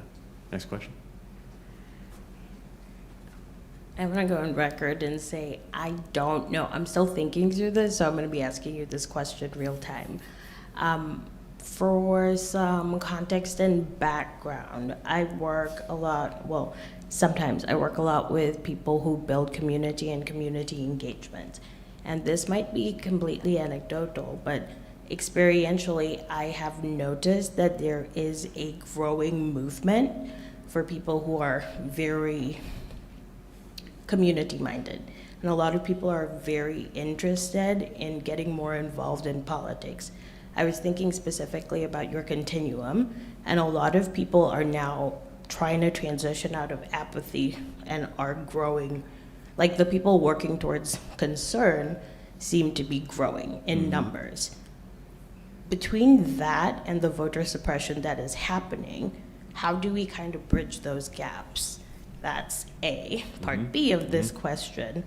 Next question. I want to go on record and say I don't know. I'm still thinking through this, so I'm going to be asking you this question real time. For some context and background, I work a lot, well, sometimes I work a lot with people who build community and community engagement. And this might be completely anecdotal, but experientially, I have noticed that there is a growing movement for people who are very community-minded. And a lot of people are very interested in getting more involved in politics. I was thinking specifically about your continuum, and a lot of people are now trying to transition out of apathy and are growing. Like the people working towards concern seem to be growing in numbers. Between that and the voter suppression that is happening, how do we kind of bridge those gaps? That's A. Part B of this question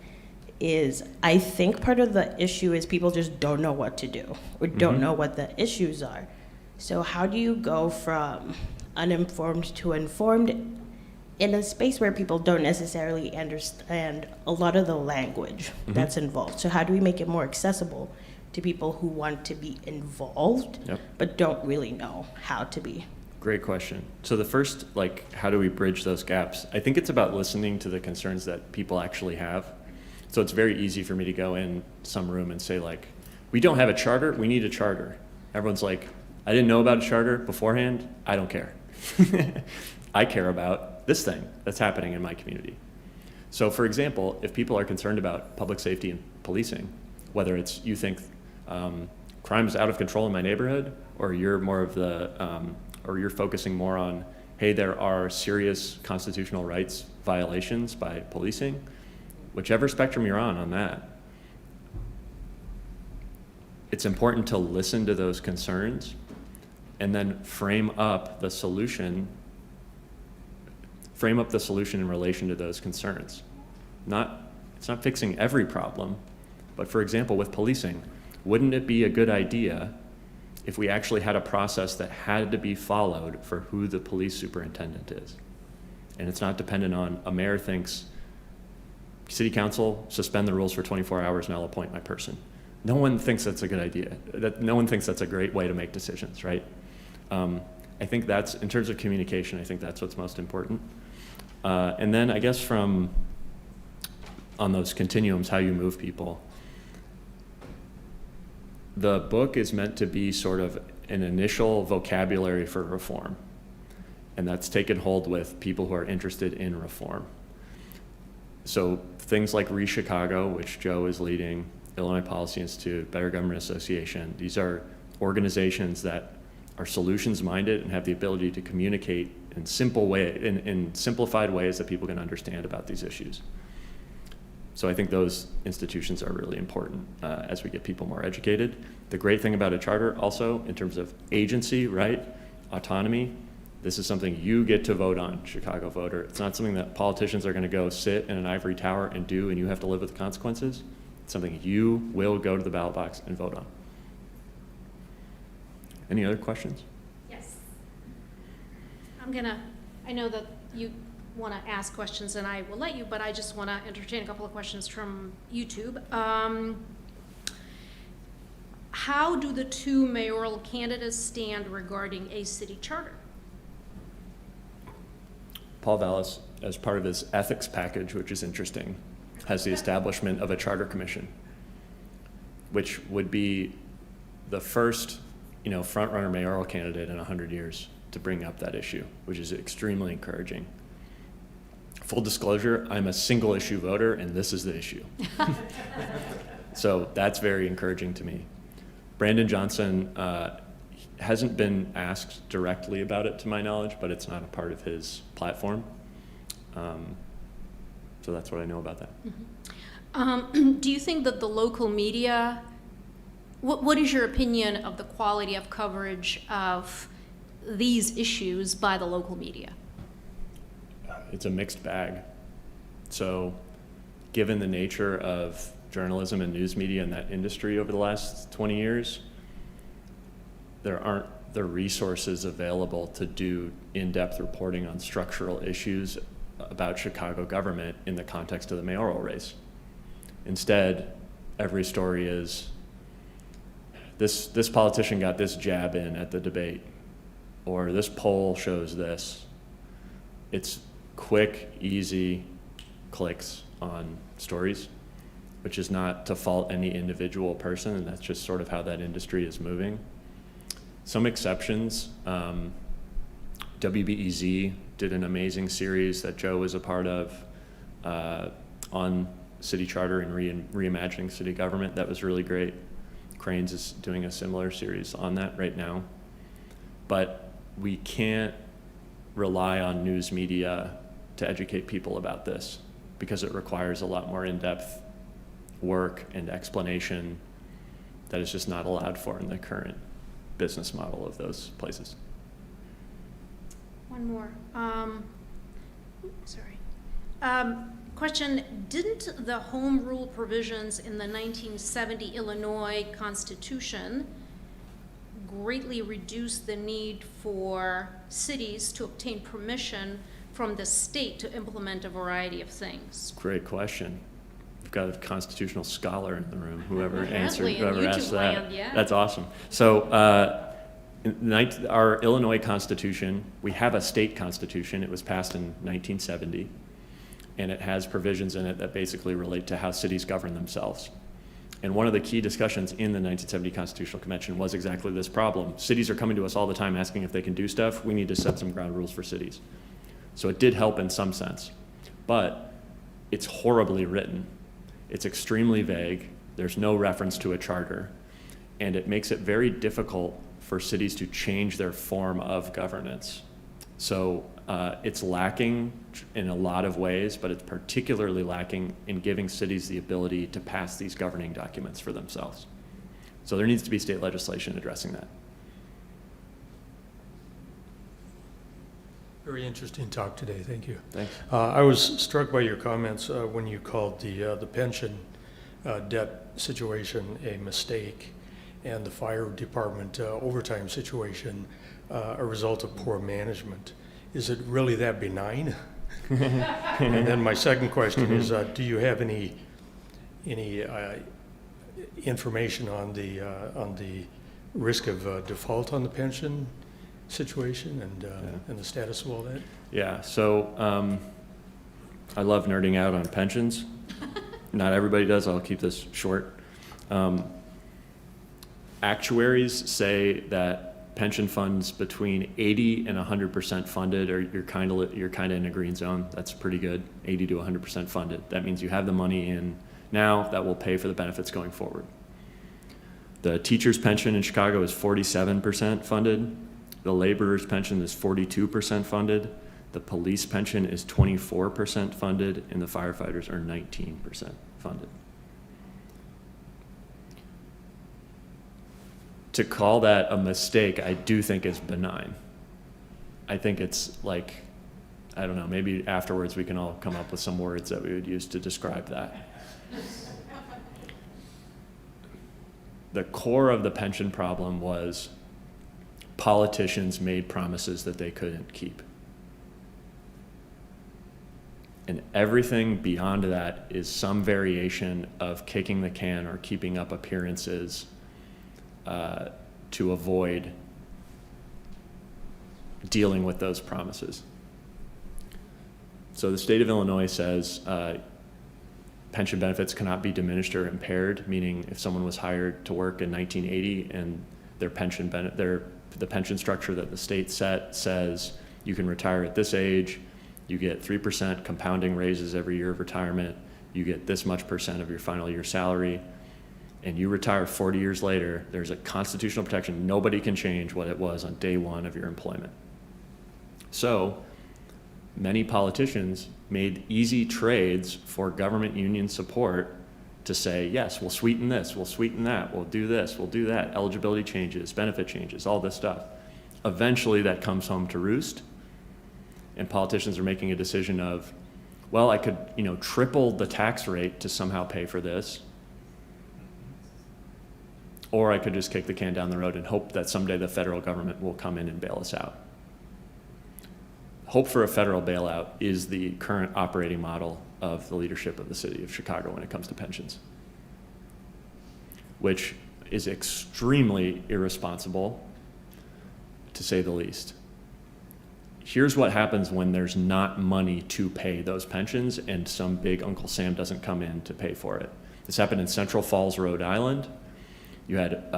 is, I think part of the issue is people just don't know what to do or don't know what the issues are. So how do you go from uninformed to informed in a space where people don't necessarily understand a lot of the language that's involved? So how do we make it more accessible to people who want to be involved but don't really know how to be? Great question. So the first, how do we bridge those gaps? I think it's about listening to the concerns that people actually have. So it's very easy for me to go in some room and say, we don't have a charter, we need a charter. Everyone's like, I didn't know about a charter beforehand, I don't care. I care about this thing that's happening in my community. So for example, if people are concerned about public safety and policing, whether it's you think crime is out of control in my neighborhood, or you're more of the, or you're focusing more on, hey, there are serious constitutional rights violations by policing, whichever spectrum you're on that, it's important to listen to those concerns and then frame up the solution in relation to those concerns. It's not fixing every problem, but for example, with policing, wouldn't it be a good idea if we actually had a process that had to be followed for who the police superintendent is? And it's not dependent on a mayor thinks, city council, suspend the rules for 24 hours and I'll appoint my person. No one thinks that's a good idea. No one thinks that's a great way to make decisions, right? I think that's, in terms of communication, I think that's what's most important. And then I guess on those continuums, how you move people, the book is meant to be sort of an initial vocabulary for reform. And that's taken hold with people who are interested in reform. So things like ReChicago, which Joe is leading, Illinois Policy Institute, Better Government Association, these are organizations that are solutions-minded and have the ability to communicate in simplified ways that people can understand about these issues. So I think those institutions are really important as we get people more educated. The great thing about a charter also, in terms of agency, right, autonomy, this is something you get to vote on, Chicago voter. It's not something that politicians are going to go sit in an ivory tower and do, and you have to live with the consequences. It's something you will go to the ballot box and vote on. Any other questions? Yes. I know that you want to ask questions, and I will let you, but I just want to entertain a couple of questions from YouTube. How do the two mayoral candidates stand regarding a city charter? Paul Vallis, as part of his ethics package, which is interesting, has the establishment of a charter commission, which would be the first, front-runner mayoral candidate in 100 years to bring up that issue, which is extremely encouraging. Full disclosure, I'm a single issue voter, and this is the issue. So that's very encouraging to me. Brandon Johnson hasn't been asked directly about it to my knowledge, but it's not a part of his platform. So that's what I know about that. Do you think that the local media, what is your opinion of the quality of coverage of these issues by the local media? It's a mixed bag. So given the nature of journalism and news media in that industry over the last 20 years, there aren't the resources available to do in-depth reporting on structural issues about Chicago government in the context of the mayoral race. Instead, every story is, this politician got this jab in at the debate, or this poll shows this. It's quick, easy clicks on stories, which is not to fault any individual person, and that's just sort of how that industry is moving. Some exceptions, WBEZ did an amazing series that Joe was a part of on city charter and reimagining city government. That was really great. Cranes is doing a similar series on that right now. But we can't rely on news media to educate people about this because it requires a lot more in-depth work and explanation that is just not allowed for in the current business model of those places. One more. Sorry. Question, didn't the home rule provisions in the 1970 Illinois Constitution greatly reduce the need for cities to obtain permission from the state to implement a variety of things? Great question. We've got a constitutional scholar in the room, whoever Apparently, answered, whoever in asked YouTube that. land, yeah. That's awesome. So our Illinois Constitution, we have a state constitution. It was passed in 1970, and it has provisions in it that basically relate to how cities govern themselves. And one of the key discussions in the 1970 Constitutional Convention was exactly this problem. Cities are coming to us all the time asking if they can do stuff. We need to set some ground rules for cities. So it did help in some sense, but it's horribly written. It's extremely vague. There's no reference to a charter, and it makes it very difficult for cities to change their form of governance. So it's lacking in a lot of ways, but it's particularly lacking in giving cities the ability to pass these governing documents for themselves. So there needs to be state legislation addressing that. Very interesting talk today, thank you. Thanks. I was struck by your comments when you called the pension debt situation a mistake and the fire department overtime situation a result of poor management. Is it really that benign? And then my second question is, do you have any information on the risk of default on the pension situation and the status of all that? Yeah, so I love nerding out on pensions. Not everybody does, I'll keep this short. Actuaries say that pension funds between 80 and 100% funded, or you're kind of in a green zone. That's pretty good, 80 to 100% funded. That means you have the money in now that will pay for the benefits going forward. The teacher's pension in Chicago is 47% funded. The laborer's pension is 42% funded. The police pension is 24% funded, and the firefighters are 19% funded. To call that a mistake, I do think is benign. I think it's like, I don't know, maybe afterwards we can all come up with some words that we would use to describe that. The core of the pension problem was politicians made promises that they couldn't keep. And everything beyond that is some variation of kicking the can or keeping up appearances to avoid dealing with those promises. So the state of Illinois says pension benefits cannot be diminished or impaired, meaning if someone was hired to work in 1980 and their pension the pension structure that the state set says you can retire at this age, you get 3% compounding raises every year of retirement, you get this much percent of your final year salary. and you retire 40 years later, there's a constitutional protection. Nobody can change what it was on day one of your employment. So many politicians made easy trades for government union support to say, yes, we'll sweeten this, we'll sweeten that, we'll do this, we'll do that, eligibility changes, benefit changes, all this stuff. Eventually that comes home to roost, and politicians are making a decision of, well, I could, triple the tax rate to somehow pay for this, or I could just kick the can down the road and hope that someday the federal government will come in and bail us out. Hope for a federal bailout is the current operating model of the leadership of the city of Chicago when it comes to pensions, which is extremely irresponsible, to say the least. Here's what happens when there's not money to pay those pensions and some big Uncle Sam doesn't come in to pay for it. This happened in Central Falls, Rhode Island. You had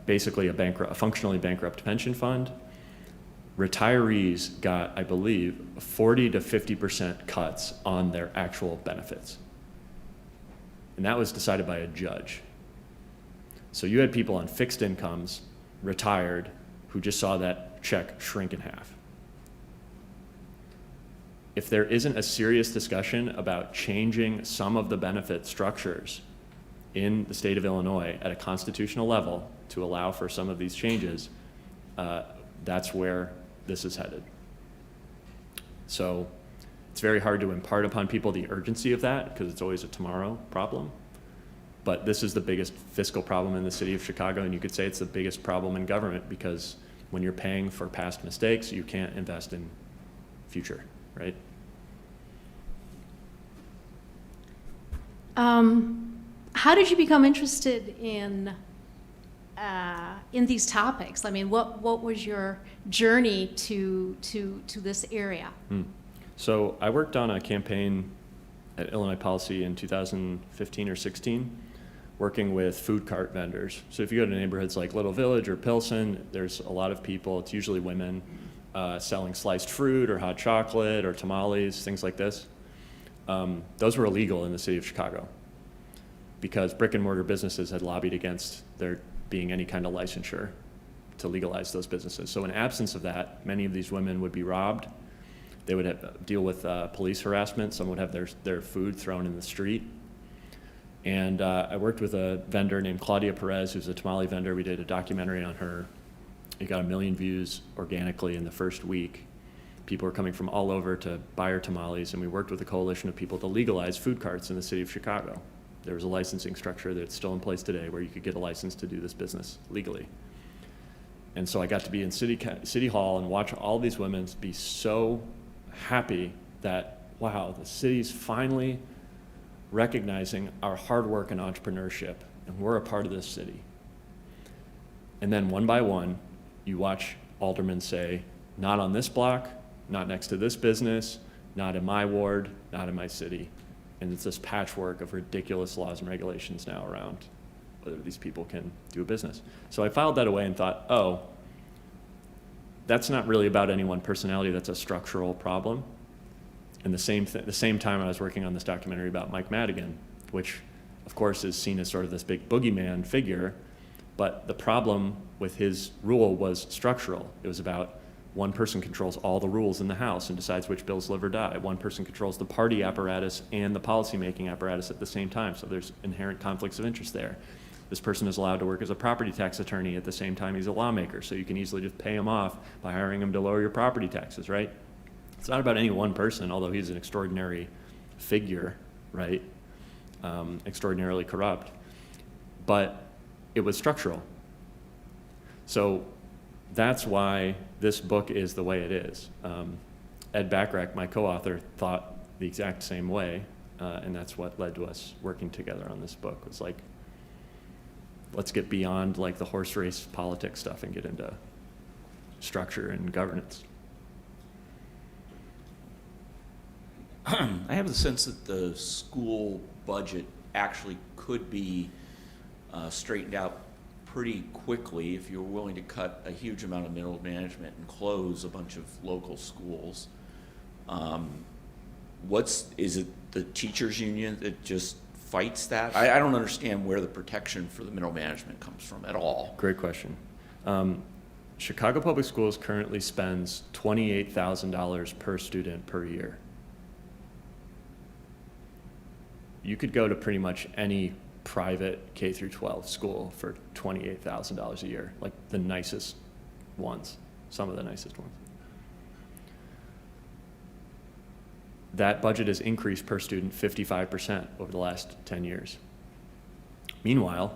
basically a functionally bankrupt pension fund. Retirees got, I believe, 40 to 50% cuts on their actual benefits. And that was decided by a judge. So you had people on fixed incomes, retired, who just saw that check shrink in half. If there isn't a serious discussion about changing some of the benefit structures in the state of Illinois at a constitutional level to allow for some of these changes, that's where this is headed. So it's very hard to impart upon people the urgency of that because it's always a tomorrow problem. But this is the biggest fiscal problem in the city of Chicago, and you could say it's the biggest problem in government because when you're paying for past mistakes, you can't invest in future, right? How did you become interested in these topics? I mean, what was your journey to this area? So I worked on a campaign at Illinois Policy in 2015 or 16, working with food cart vendors. So if you go to neighborhoods like Little Village or Pilsen, there's a lot of people, it's usually women, selling sliced fruit or hot chocolate or tamales, things like this. Those were illegal in the city of Chicago because brick and mortar businesses had lobbied against there being any kind of licensure to legalize those businesses. So in absence of that, many of these women would be robbed. They would deal with police harassment. Some would have their food thrown in the street. And I worked with a vendor named Claudia Perez, who's a tamale vendor. We did a documentary on her. It got 1 million views organically in the first week. People were coming from all over to buy her tamales, and we worked with a coalition of people to legalize food carts in the city of Chicago. There was a licensing structure that's still in place today where you could get a license to do this business legally. And so I got to be in City Hall and watch all these women be so happy that, wow, the city's finally recognizing our hard work and entrepreneurship, and we're a part of this city. And then one by one, you watch aldermen say, not on this block, not next to this business, not in my ward, not in my city. And it's this patchwork of ridiculous laws and regulations now around whether these people can do a business. So I filed that away and thought, oh, that's not really about any one personality, that's a structural problem. And the same time I was working on this documentary about Mike Madigan, which of course is seen as sort of this big boogeyman figure, but the problem with his rule was structural. It was about one person controls all the rules in the House and decides which bills live or die. One person controls the party apparatus and the policymaking apparatus at the same time, so there's inherent conflicts of interest there. This person is allowed to work as a property tax attorney at the same time he's a lawmaker, so you can easily just pay him off by hiring him to lower your property taxes, right? It's not about any one person, although he's an extraordinary figure, right? Extraordinarily corrupt, but it was structural. So that's why this book is the way it is. Ed Bachrach, my co-author, thought the exact same way, and that's what led to us working together on this book. It was like, let's get beyond like the horse race politics stuff and get into structure and governance. I have the sense that the school budget actually could be straightened out pretty quickly if you're willing to cut a huge amount of middle management and close a bunch of local schools. Is it the teachers union that just fights that? I don't understand where the protection for the middle management comes from at all. Great question. Chicago Public Schools currently spends $28,000 per student per year. You could go to pretty much any private K through 12 school for $28,000 a year, like the nicest ones, some of the nicest ones. That budget has increased per student 55% over the last 10 years. Meanwhile,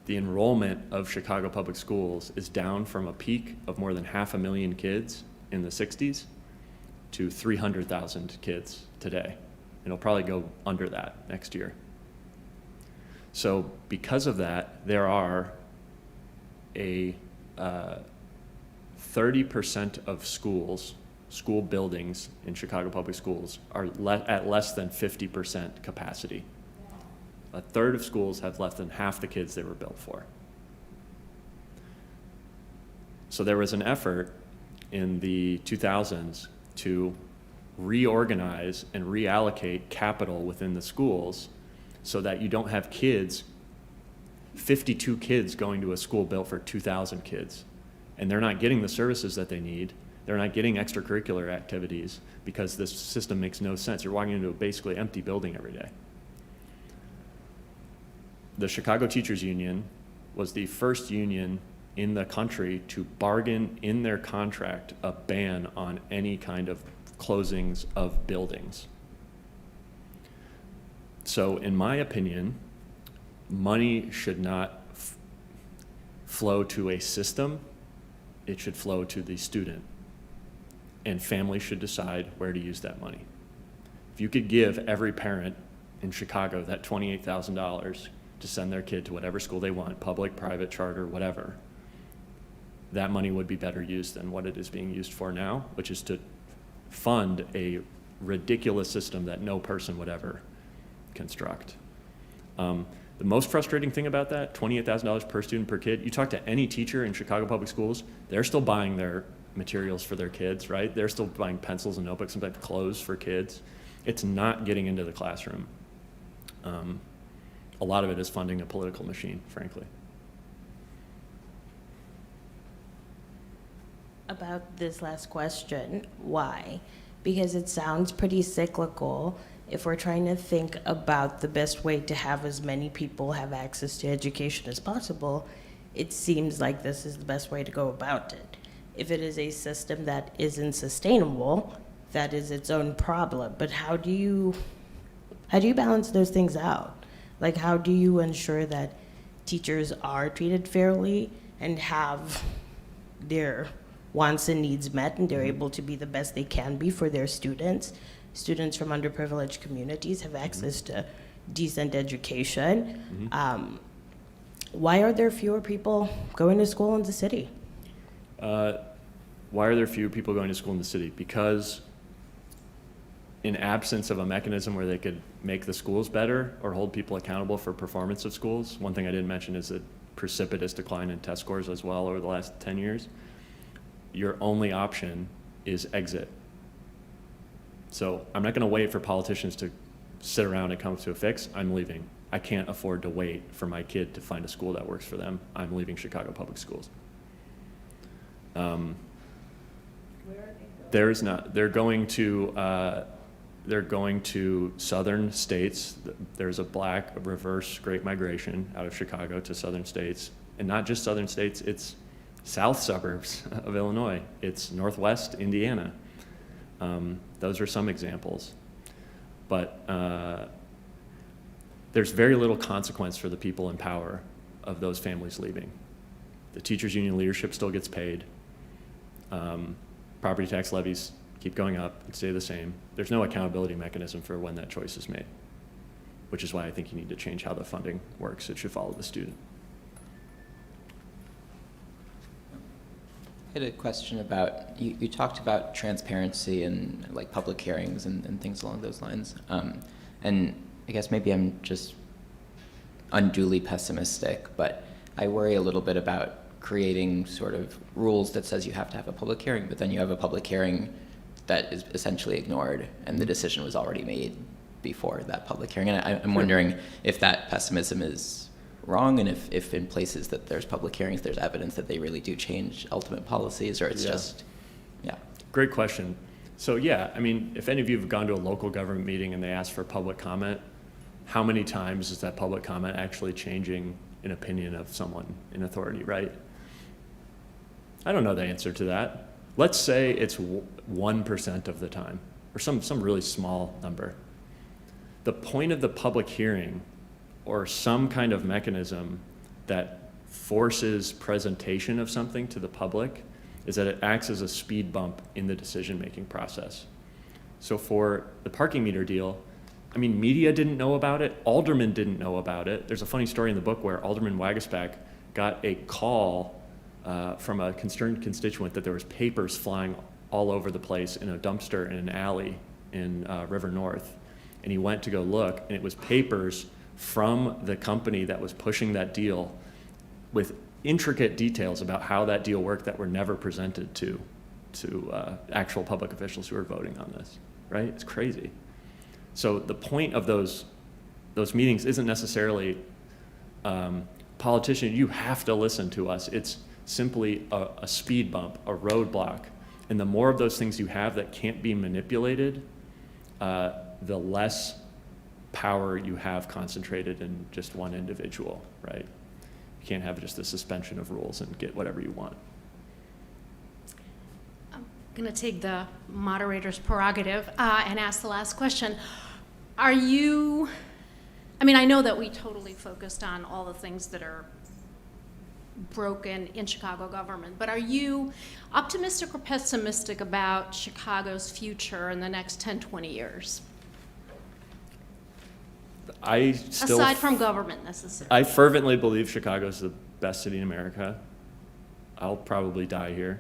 the enrollment of Chicago Public Schools is down from a peak of more than 500,000 kids in the 60s to 300,000 kids today. It'll probably go under that next year. So because of that, there are a 30% of schools, school buildings in Chicago Public Schools are at less than 50% capacity. A third of schools have less than half the kids they were built for. So there was an effort in the 2000s to reorganize and reallocate capital within the schools so that you don't have 52 kids going to a school built for 2,000 kids. And they're not getting the services that they need. They're not getting extracurricular activities because this system makes no sense. You're walking into a basically empty building every day. The Chicago Teachers Union was the first union in the country to bargain in their contract a ban on any kind of closings of buildings. So in my opinion, money should not flow to a system, it should flow to the student. And families should decide where to use that money. If you could give every parent in Chicago that $28,000 to send their kid to whatever school they want, public, private, charter, whatever, that money would be better used than what it is being used for now, which is to fund a ridiculous system that no person would ever construct. The most frustrating thing about that, $28,000 per student per kid, you talk to any teacher in Chicago Public Schools, they're still buying their materials for their kids, right? They're still buying pencils and notebooks and clothes for kids. It's not getting into the classroom. A lot of it is funding a political machine, frankly. About this last question, why? Because it sounds pretty cyclical. If we're trying to think about the best way to have as many people have access to education as possible, it seems like this is the best way to go about it. If it is a system that isn't sustainable, that is its own problem. But how do you balance those things out? Like, how do you ensure that teachers are treated fairly and have their wants and needs met and they're able to be the best they can be for their students? Students from underprivileged communities have access to decent education. Why are there fewer people going to school in the city? Why are there fewer people going to school in the city? Because in absence of a mechanism where they could make the schools better or hold people accountable for performance of schools, one thing I didn't mention is the precipitous decline in test scores as well over the last 10 years. Your only option is exit. So I'm not going to wait for politicians to sit around and come to a fix. I'm leaving. I can't afford to wait for my kid to find a school that works for them. I'm leaving Chicago Public Schools. There's not. They're going to southern states. There's a black reverse Great Migration out of Chicago to southern states, and not just southern states. It's south suburbs of Illinois. It's northwest Indiana. Those are some examples, but there's very little consequence for the people in power of those families leaving. The teachers union leadership still gets paid. Property tax levies keep going up and stay the same. There's no accountability mechanism for when that choice is made, which is why I think you need to change how the funding works. It should follow the student. I had a question about, you talked about transparency and like public hearings and things along those lines. And I guess maybe I'm just unduly pessimistic, but I worry a little bit about creating sort of rules that says you have to have a public hearing, but then you have a public hearing that is essentially ignored and the decision was already made before that public hearing. And I'm wondering if that pessimism is wrong, and if in places that there's public hearings, there's evidence that they really do change ultimate policies, or it's just, yeah. Great question. So yeah, I mean, if any of you have gone to a local government meeting and they ask for public comment, how many times is that public comment actually changing an opinion of someone in authority, right? I don't know the answer to that. Let's say it's 1% of the time, or some really small number. The point of the public hearing, or some kind of mechanism that forces presentation of something to the public, is that it acts as a speed bump in the decision-making process. So for the parking meter deal, I mean, media didn't know about it, aldermen didn't know about it. There's a funny story in the book where Alderman Wagasback got a call from a concerned constituent that there was papers flying all over the place in a dumpster in an alley in River North. And he went to go look, and it was papers from the company that was pushing that deal with intricate details about how that deal worked that were never presented to actual public officials who were voting on this, right? It's crazy. So the point of those meetings isn't necessarily, politician, you have to listen to us. It's simply a speed bump, a roadblock. And the more of those things you have that can't be manipulated, the less power you have concentrated in just one individual, right? You can't have just a suspension of rules and get whatever you want. I'm going to take the moderator's prerogative and ask the last question. Are you, I mean, I know that we totally focused on all the things that are broken in Chicago government, but are you optimistic or pessimistic about Chicago's future in the next 10, 20 years? Aside from government necessarily. I fervently believe Chicago's the best city in America. I'll probably die here.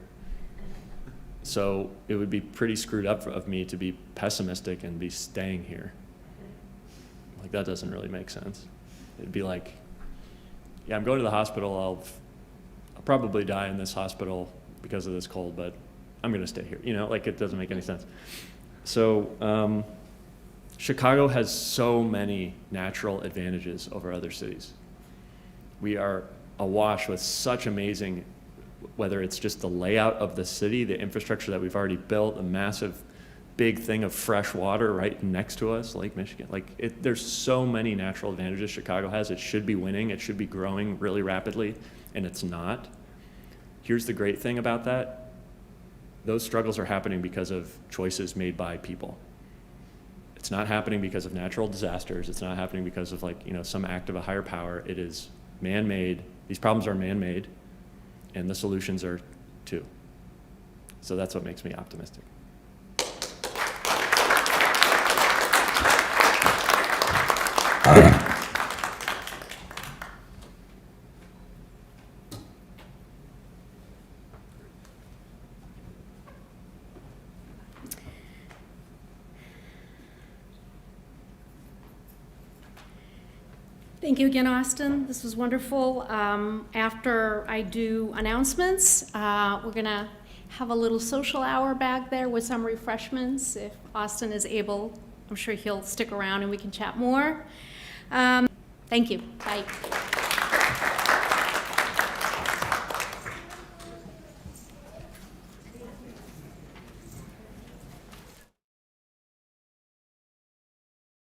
So it would be pretty screwed up of me to be pessimistic and be staying here. Like, that doesn't really make sense. It'd be like, yeah, I'm going to the hospital. I'll probably die in this hospital because of this cold, but I'm going to stay here. You know, like, it doesn't make any sense. So Chicago has so many natural advantages over other cities. We are awash with such amazing, whether it's just the layout of the city, the infrastructure that we've already built, a massive big thing of fresh water right next to us, Lake Michigan. Like, there's so many natural advantages Chicago has. It should be winning. It should be growing really rapidly, and it's not. Here's the great thing about that. Those struggles are happening because of choices made by people. It's not happening because of natural disasters. It's not happening because of, like, you know, some act of a higher power. It is man-made. These problems are man-made, and the solutions are too. So that's what makes me optimistic. Thank you again, Austin. This was wonderful. After I do announcements, we're going to have a little social hour back there with some refreshments. If Austin is able, I'm sure he'll stick around and we can chat more. Thank you. Bye.